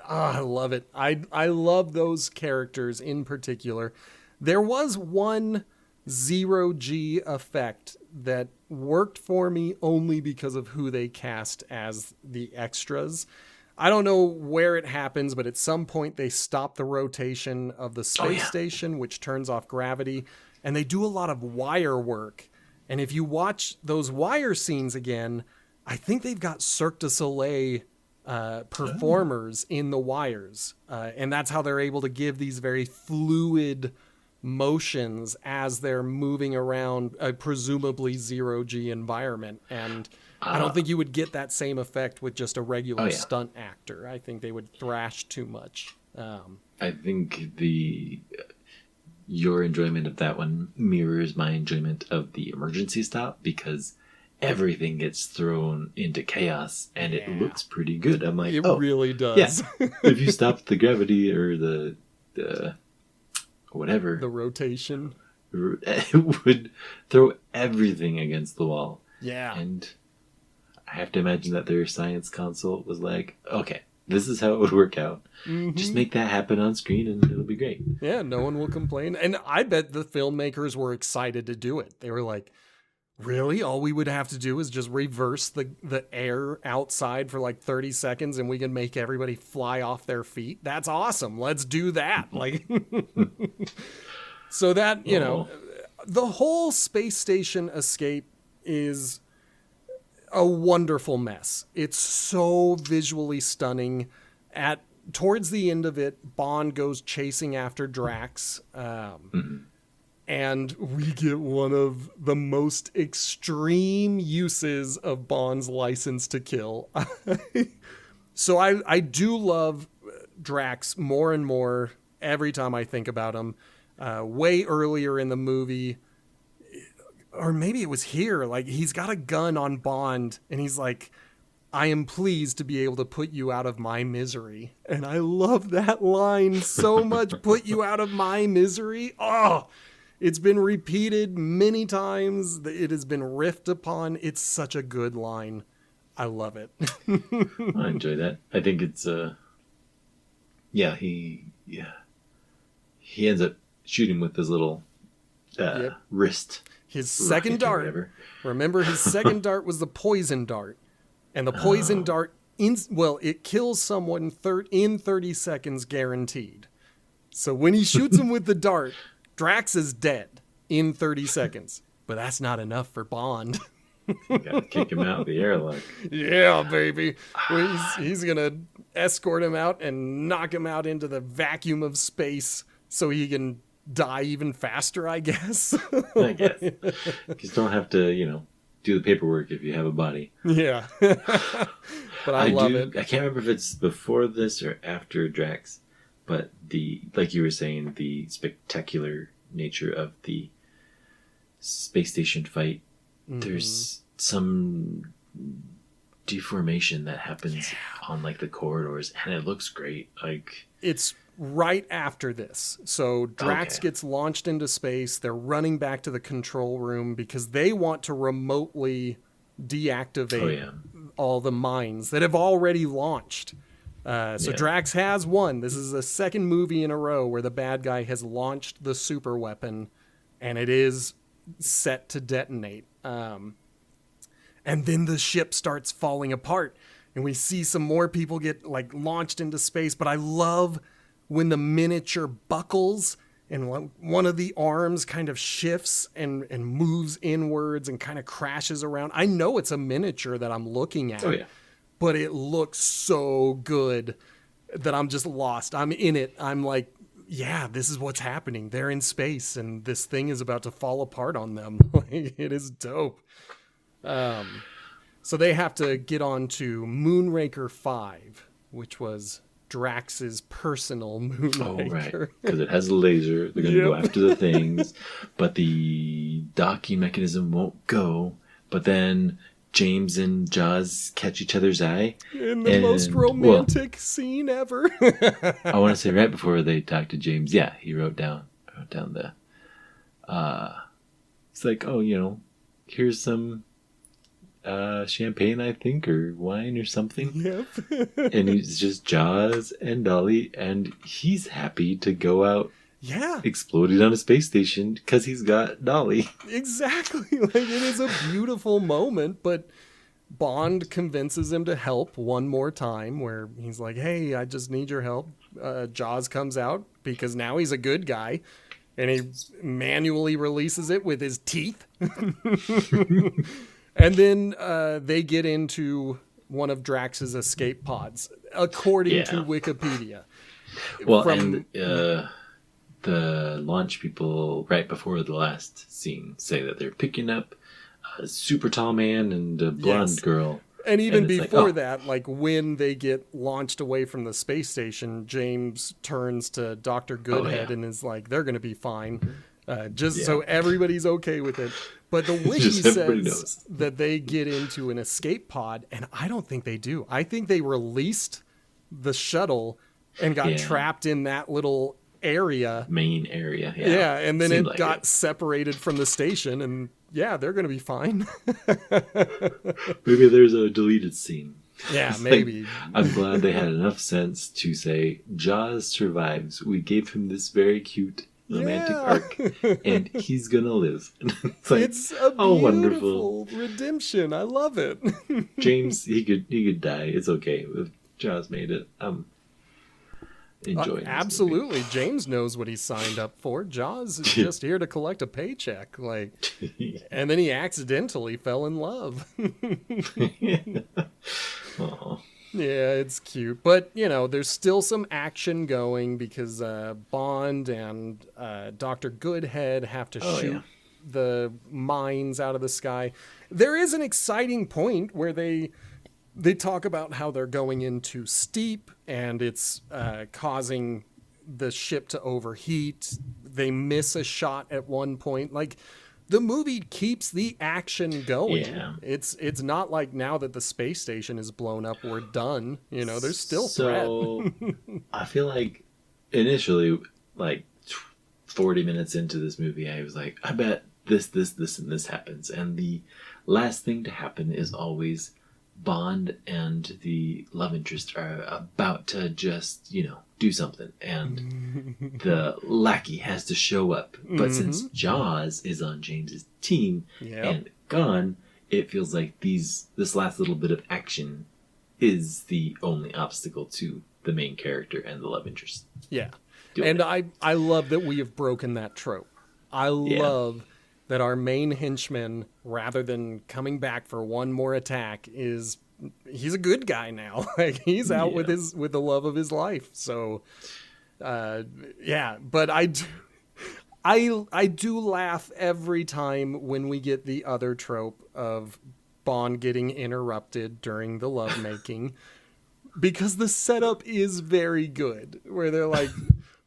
I love it. I love those characters in particular. There was one zero G effect that worked for me only because of who they cast as the extras. I don't know where it happens, but at some point they stop the rotation of the space station, which turns off gravity, and they do a lot of wire work. And if you watch those wire scenes again, I think they've got Cirque du Soleil performers in the wires. And that's how they're able to give these very fluid motions as they're moving around a presumably zero G environment. And I don't think you would get that same effect with just a regular stunt actor. I think they would thrash too much. I think your enjoyment of that one mirrors my enjoyment of the emergency stop, because everything gets thrown into chaos and it looks pretty good. I'm like, it really does. Yeah. If you stopped the gravity or the whatever, the rotation, it would throw everything against the wall. Yeah. And I have to imagine that their science consult was like, okay, this is how it would work out. Mm-hmm. Just make that happen on screen and it'll be great. Yeah, no one will complain. And I bet the filmmakers were excited to do it. They were like, really? All we would have to do is just reverse the air outside for like 30 seconds and we can make everybody fly off their feet? That's awesome. Let's do that. Like, so that, you know, the whole space station escape is a wonderful mess. It's so visually stunning. Towards the end of it, Bond goes chasing after Drax. And we get one of the most extreme uses of Bond's license to kill. So I do love Drax more and more every time I think about him. Way earlier in the movie, or maybe it was here, like he's got a gun on Bond and he's like, I am pleased to be able to put you out of my misery. And I love that line so much. Put you out of my misery. Oh, it's been repeated many times. It has been riffed upon. It's such a good line. I love it. I enjoy that. I think it's, he ends up shooting with his little wrist. His second dart. Remember, his second dart was the poison dart. And the poison dart, it kills someone in 30 seconds guaranteed. So when he shoots him with the dart, Drax is dead in 30 seconds. But that's not enough for Bond. You gotta kick him out of the airlock. Yeah, baby. He's going to escort him out and knock him out into the vacuum of space so he can die even faster, I guess. I guess. You don't have to, do the paperwork if you have a body. Yeah. But I love it. I can't remember if it's before this or after Drax, but like you were saying, the spectacular nature of the space station fight, there's some deformation that happens on like the corridors and it looks great. Like, it's right after this. So Drax gets launched into space. They're running back to the control room because they want to remotely deactivate all the mines that have already launched. So Drax has won. This is the second movie in a row where the bad guy has launched the super weapon and it is set to detonate. And then the ship starts falling apart and we see some more people get like launched into space. But I love when the miniature buckles and one of the arms kind of shifts and moves inwards and kind of crashes around. I know it's a miniature that I'm looking at, but it looks so good that I'm just lost. I'm in it. I'm like, yeah, this is what's happening. They're in space and this thing is about to fall apart on them. It is dope. So they have to get on to Moonraker 5, which was Drax's personal Moonraker. Oh, right. Because it has a laser. They're going to go after the things, but the docking mechanism won't go. But then James and Jaws catch each other's eye. In the most romantic scene ever. I want to say right before they talk to James, he wrote down the... it's like, here's some champagne, I think, or wine or something. Yep. And it's just Jaws and Dolly, and he's happy to go out Yeah. exploding on a space station because he's got Dolly. Exactly. Like, it is a beautiful moment, but Bond convinces him to help one more time, where he's like, hey, I just need your help. Jaws comes out because now he's a good guy, and he manually releases it with his teeth. And then they get into one of Drax's escape pods, according to Wikipedia. Well, and the launch people, right before the last scene, say that they're picking up a super tall man and a blonde girl. And even before that, like when they get launched away from the space station, James turns to Dr. Goodhead and is like, they're going to be fine. So everybody's okay with it. But the wiki says that they get into an escape pod, and I don't think they do. I think they released the shuttle and got trapped in that little area. Main area, yeah. And then it got separated from the station, and they're going to be fine. Maybe there's a deleted scene. Yeah, maybe. Like, I'm glad they had enough sense to say, Jaws survives. We gave him this very cute romantic arc, and he's gonna live. It's a beautiful redemption. I love it. James, he could die. It's okay. If Jaws made it, enjoying absolutely. James knows what he signed up for. Jaws is just here to collect a paycheck, and then he accidentally fell in love. Yeah, it's cute. But, there's still some action going because Bond and Dr. Goodhead have to shoot the mines out of the sky. There is an exciting point where they talk about how they're going in too steep and it's causing the ship to overheat. They miss a shot at one point. Like, the movie keeps the action going. Yeah. It's not like now that the space station is blown up, we're done. There's still threat. So I feel like initially, like 40 minutes into this movie, I was like, I bet this, and this happens. And the last thing to happen is always Bond and the love interest are about to just, do something. And the lackey has to show up. But since Jaws is on James's team and gone, it feels like this last little bit of action is the only obstacle to the main character and the love interest. Yeah. And I love that we have broken that trope. I love that our main henchman, rather than coming back for one more attack, he's a good guy now. Like, he's out with the love of his life. So, but I do laugh every time when we get the other trope of Bond getting interrupted during the lovemaking, because the setup is very good, where they're like,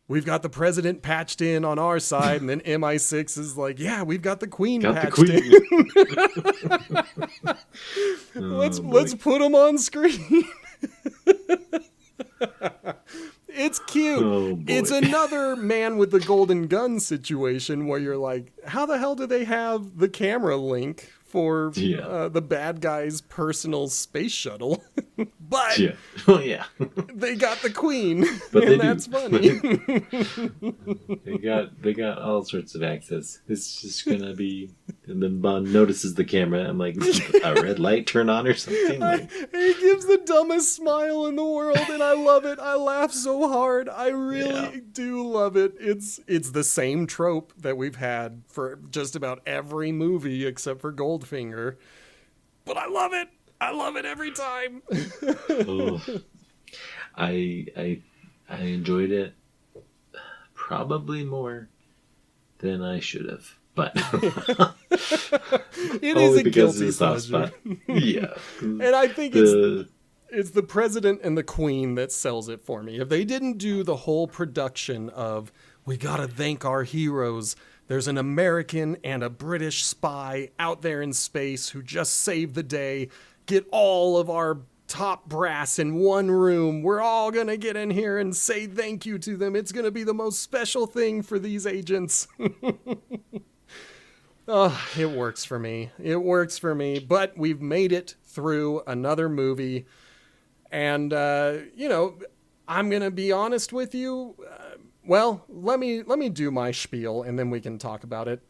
we've got the president patched in on our side, and then MI6 is like, we've got the queen patched in. Let's put him on screen. It's cute. Oh, it's another Man with the Golden Gun situation where you're like, how the hell do they have the camera link for the bad guy's personal space shuttle? But they got the queen, and that's funny. they got all sorts of access. It's just gonna be, and then Bond notices the camera. I'm like, a red light turn on or something. He gives the dumbest smile in the world, and I love it. I laugh so hard. I really do love it. It's the same trope that we've had for just about every movie except for Goldfinger, but I love it. I love it every time. I enjoyed it probably more than I should have, but it is a guilty pleasure. Yeah, and I think it's the president and the queen that sells it for me. If they didn't do the whole production of, we gotta thank our heroes, there's an American and a British spy out there in space who just saved the day, get all of our top brass in one room. We're all going to get in here and say thank you to them. It's going to be the most special thing for these agents. Oh, it works for me. It works for me. But we've made it through another movie. And, I'm going to be honest with you. Well, let me do my spiel and then we can talk about it.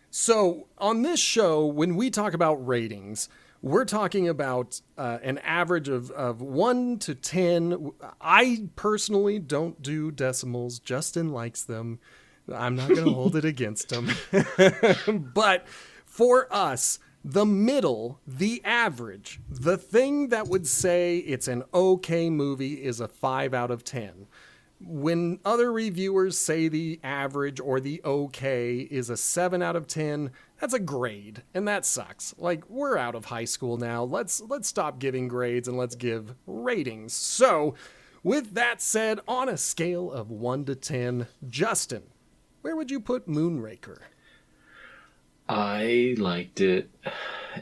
So on this show, when we talk about ratings, we're talking about an average of 1 to 10. I personally don't do decimals. Justin likes them. I'm not going to hold it against him. But for us, the middle, the average, the thing that would say it's an okay movie is a 5 out of 10. When other reviewers say the average or the okay is a 7 out of 10, that's a grade, and that sucks. Like, we're out of high school now. Let's stop giving grades and let's give ratings. So, with that said, on a scale of 1 to 10, Justin, where would you put Moonraker? I liked it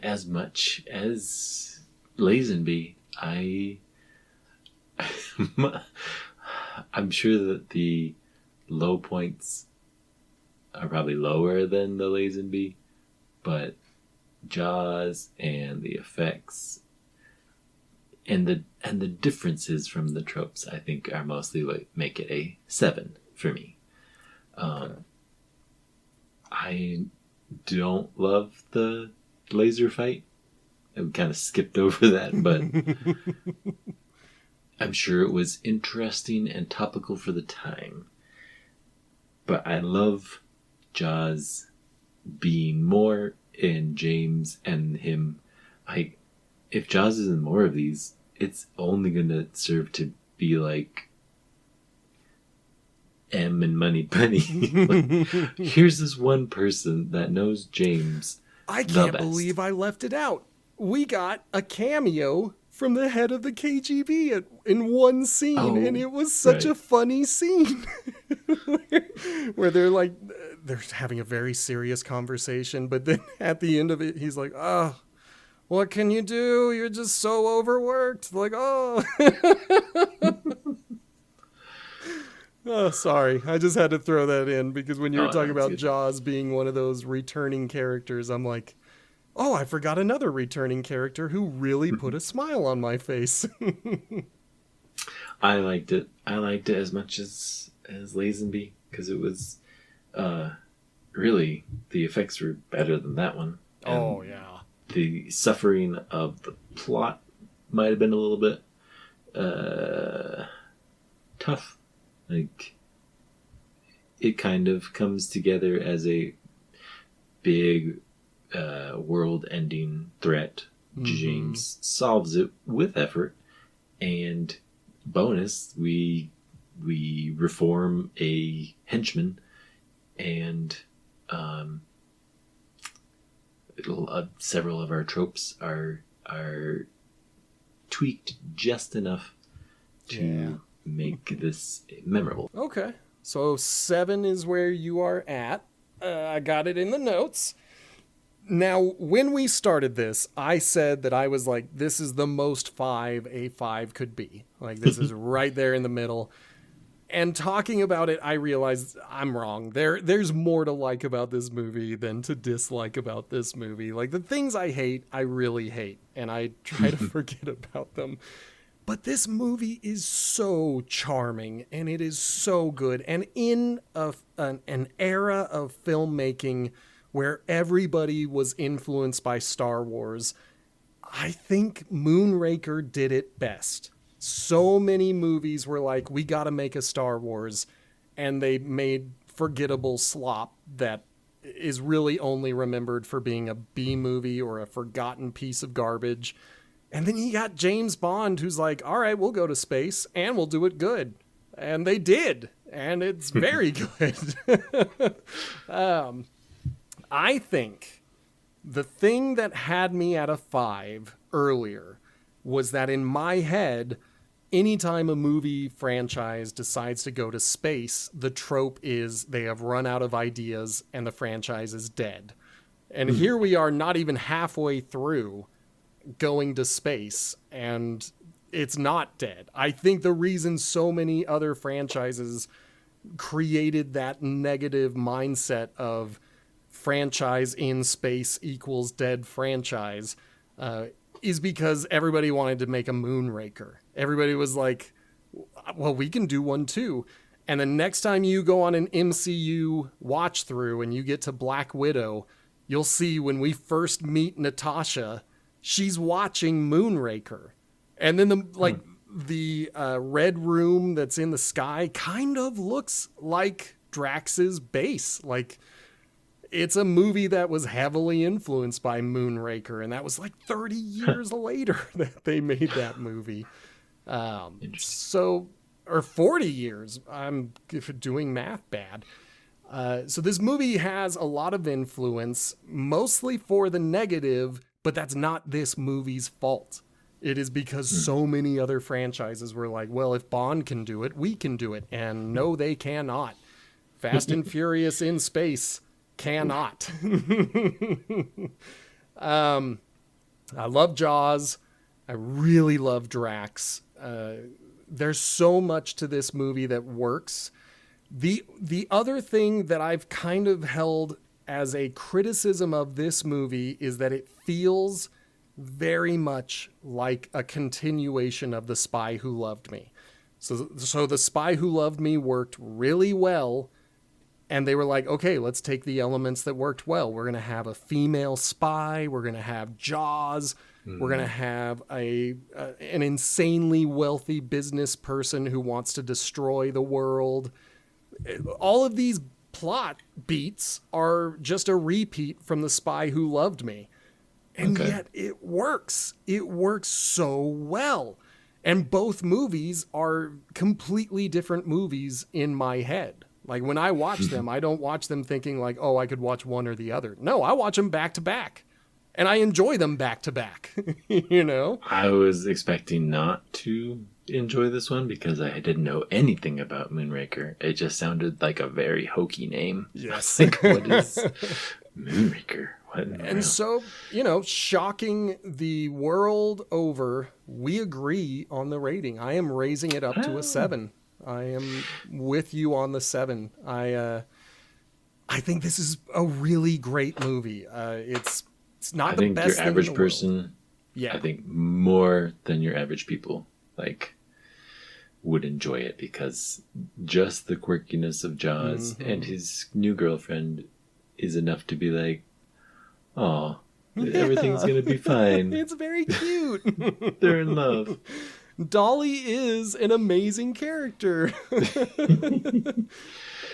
as much as Lazenby. I'm sure that the low points are probably lower than the Lazenby, but Jaws and the effects and the differences from the tropes, I think, are mostly what make it a 7 for me. Okay. I don't love the laser fight. I kind of skipped over that, but I'm sure it was interesting and topical for the time. But I love Jaws being more in James and him. If Jaws is in more of these, it's only going to serve to be like M and Money Penny. Like, here's this one person that knows James. I can't believe I left it out. We got a cameo from the head of the KGB in one scene, and it was such a funny scene where they're having a very serious conversation, but then at the end of it, he's like, "Oh, what can you do? You're just so overworked." Like, oh. Oh, sorry. I just had to throw that in because when you were talking about Jaws being one of those returning characters, I'm like, oh, I forgot another returning character who really put a smile on my face. I liked it. I liked it as much as Lazenby because it was really, the effects were better than that one. Oh, yeah. The suffering of the plot might have been a little bit tough. Like, it kind of comes together as a big world-ending threat. Mm-hmm. James solves it with effort, and bonus, we reform a henchman, and several of our tropes are tweaked just enough to make this memorable. Okay, so 7 is where you are at. I got it in the notes. Now, when we started this, I said that I was like, this is the most 5 a 5 could be. Like, this is right there in the middle. And talking about it, I realized I'm wrong. There's more to like about this movie than to dislike about this movie. Like, the things I hate, I really hate. And I try to forget about them. But this movie is so charming, and it is so good. And in an era of filmmaking where everybody was influenced by Star Wars, I think Moonraker did it best. So many movies were like, we got to make a Star Wars, and they made forgettable slop that is really only remembered for being a B movie or a forgotten piece of garbage. And then you got James Bond, who's like, all right, we'll go to space and we'll do it good. And they did. And it's very good. I think the thing that had me at a 5 earlier was that in my head, anytime a movie franchise decides to go to space, the trope is they have run out of ideas and the franchise is dead. And here we are not even halfway through going to space, and it's not dead. I think the reason so many other franchises created that negative mindset of franchise in space equals dead franchise is because everybody wanted to make a Moonraker. Everybody was like, well, we can do one too. And the next time you go on an MCU watch through and you get to Black Widow, you'll see when we first meet Natasha, she's watching Moonraker. And then the red room that's in the sky kind of looks like Drax's base. Like, it's a movie that was heavily influenced by Moonraker, and that was like 30 years later that they made that movie. Or 40 years. I'm doing math bad. So this movie has a lot of influence, mostly for the negative, but that's not this movie's fault. It is because so many other franchises were like, well, if Bond can do it, we can do it. And no, they cannot. Fast and Furious in space cannot. I love Jaws. I really love Drax. There's so much to this movie that works. The other thing that I've kind of held as a criticism of this movie is that it feels very much like a continuation of The Spy Who Loved Me. So The Spy Who Loved Me worked really well, and they were like, okay, let's take the elements that worked well. We're going to have a female spy. We're going to have Jaws. We're going to have an insanely wealthy business person who wants to destroy the world. All of these plot beats are just a repeat from The Spy Who Loved Me. And yet it works. It works so well. And both movies are completely different movies in my head. Like, when I watch them, I don't watch them thinking like, oh, I could watch one or the other. No, I watch them back to back. And I enjoy them back to back, you know? I was expecting not to enjoy this one because I didn't know anything about Moonraker. It just sounded like a very hokey name. Yes. Like, what is Moonraker? And so, you know, shocking the world over, we agree on the rating. I am raising it up to a 7. I am with you on the 7. I think this is a really great movie. It's not the best thing in the world. I think your average person, I think more than your average people, like, would enjoy it because just the quirkiness of Jaws and his new girlfriend is enough to be like, oh, everything's going to be fine. It's very cute. They're in love. Dolly is an amazing character.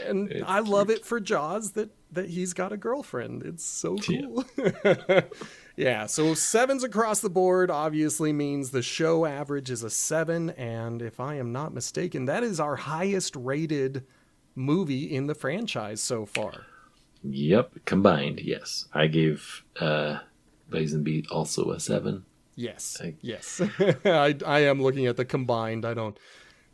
And I love it for Jaws that he's got a girlfriend. It's so cool. Yeah, so 7s across the board obviously means the show average is a 7. And if I am not mistaken, that is our highest rated movie in the franchise so far. Yep, combined, yes. I gave Lazenby also a 7. Yes, yes. I am looking at the combined. I don't,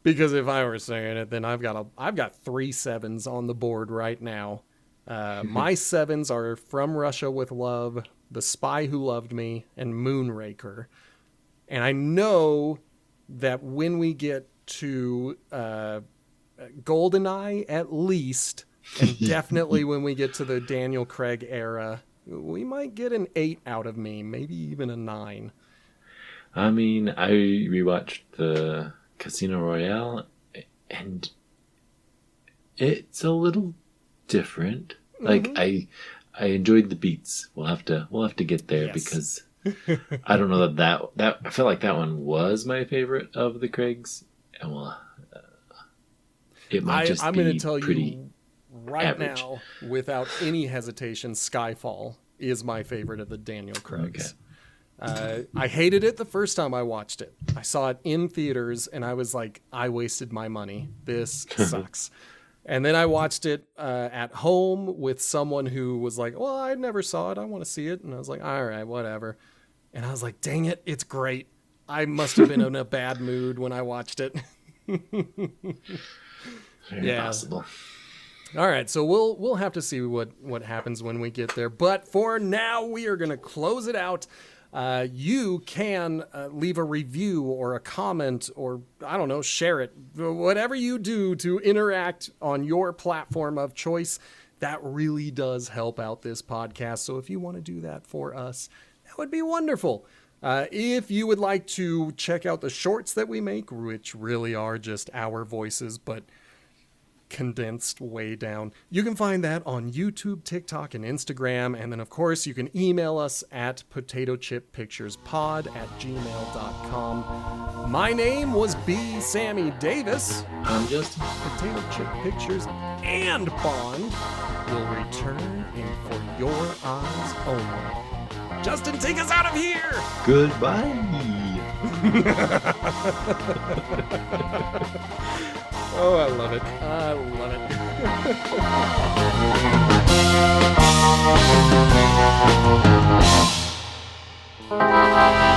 because if I were saying it, then I've got 3 7s on the board right now. My 7s are From Russia with Love, The Spy Who Loved Me, and Moonraker. And I know that when we get to GoldenEye, at least, and definitely when we get to the Daniel Craig era, we might get an 8 out of me, maybe even a 9. I mean, I rewatched the Casino Royale, and it's a little different. Like, I enjoyed the beats. We'll have to get there because I don't know that I felt like that one was my favorite of the Craigs, and it might just I'm be going to tell pretty you right average. now, without any hesitation, Skyfall is my favorite of the Daniel Craigs. Okay. I hated it the first time I watched it. I saw it in theaters, and I was like, I wasted my money. This sucks. And then I watched it at home with someone who was like, well, I never saw it. I want to see it. And I was like, all right, whatever. And I was like, dang it, it's great. I must have been in a bad mood when I watched it. Very possible. All right, so we'll have to see what happens when we get there. But for now, we are going to close it out. You can leave a review or a comment or, I don't know, share it. Whatever you do to interact on your platform of choice, That really does help out this podcast. So if you want to do that for us, that would be wonderful. If you would like to check out the shorts that we make, which really are just our voices, but condensed way down, you can find that on YouTube, TikTok, and Instagram. And then, of course, you can email us at potatochippicturespod@gmail.com. My name was B. Sammy Davis. I'm Justin. Potato Chip Pictures and Bond will return in For Your Eyes Only. Justin, take us out of here! Goodbye. Oh, I love it. I love it.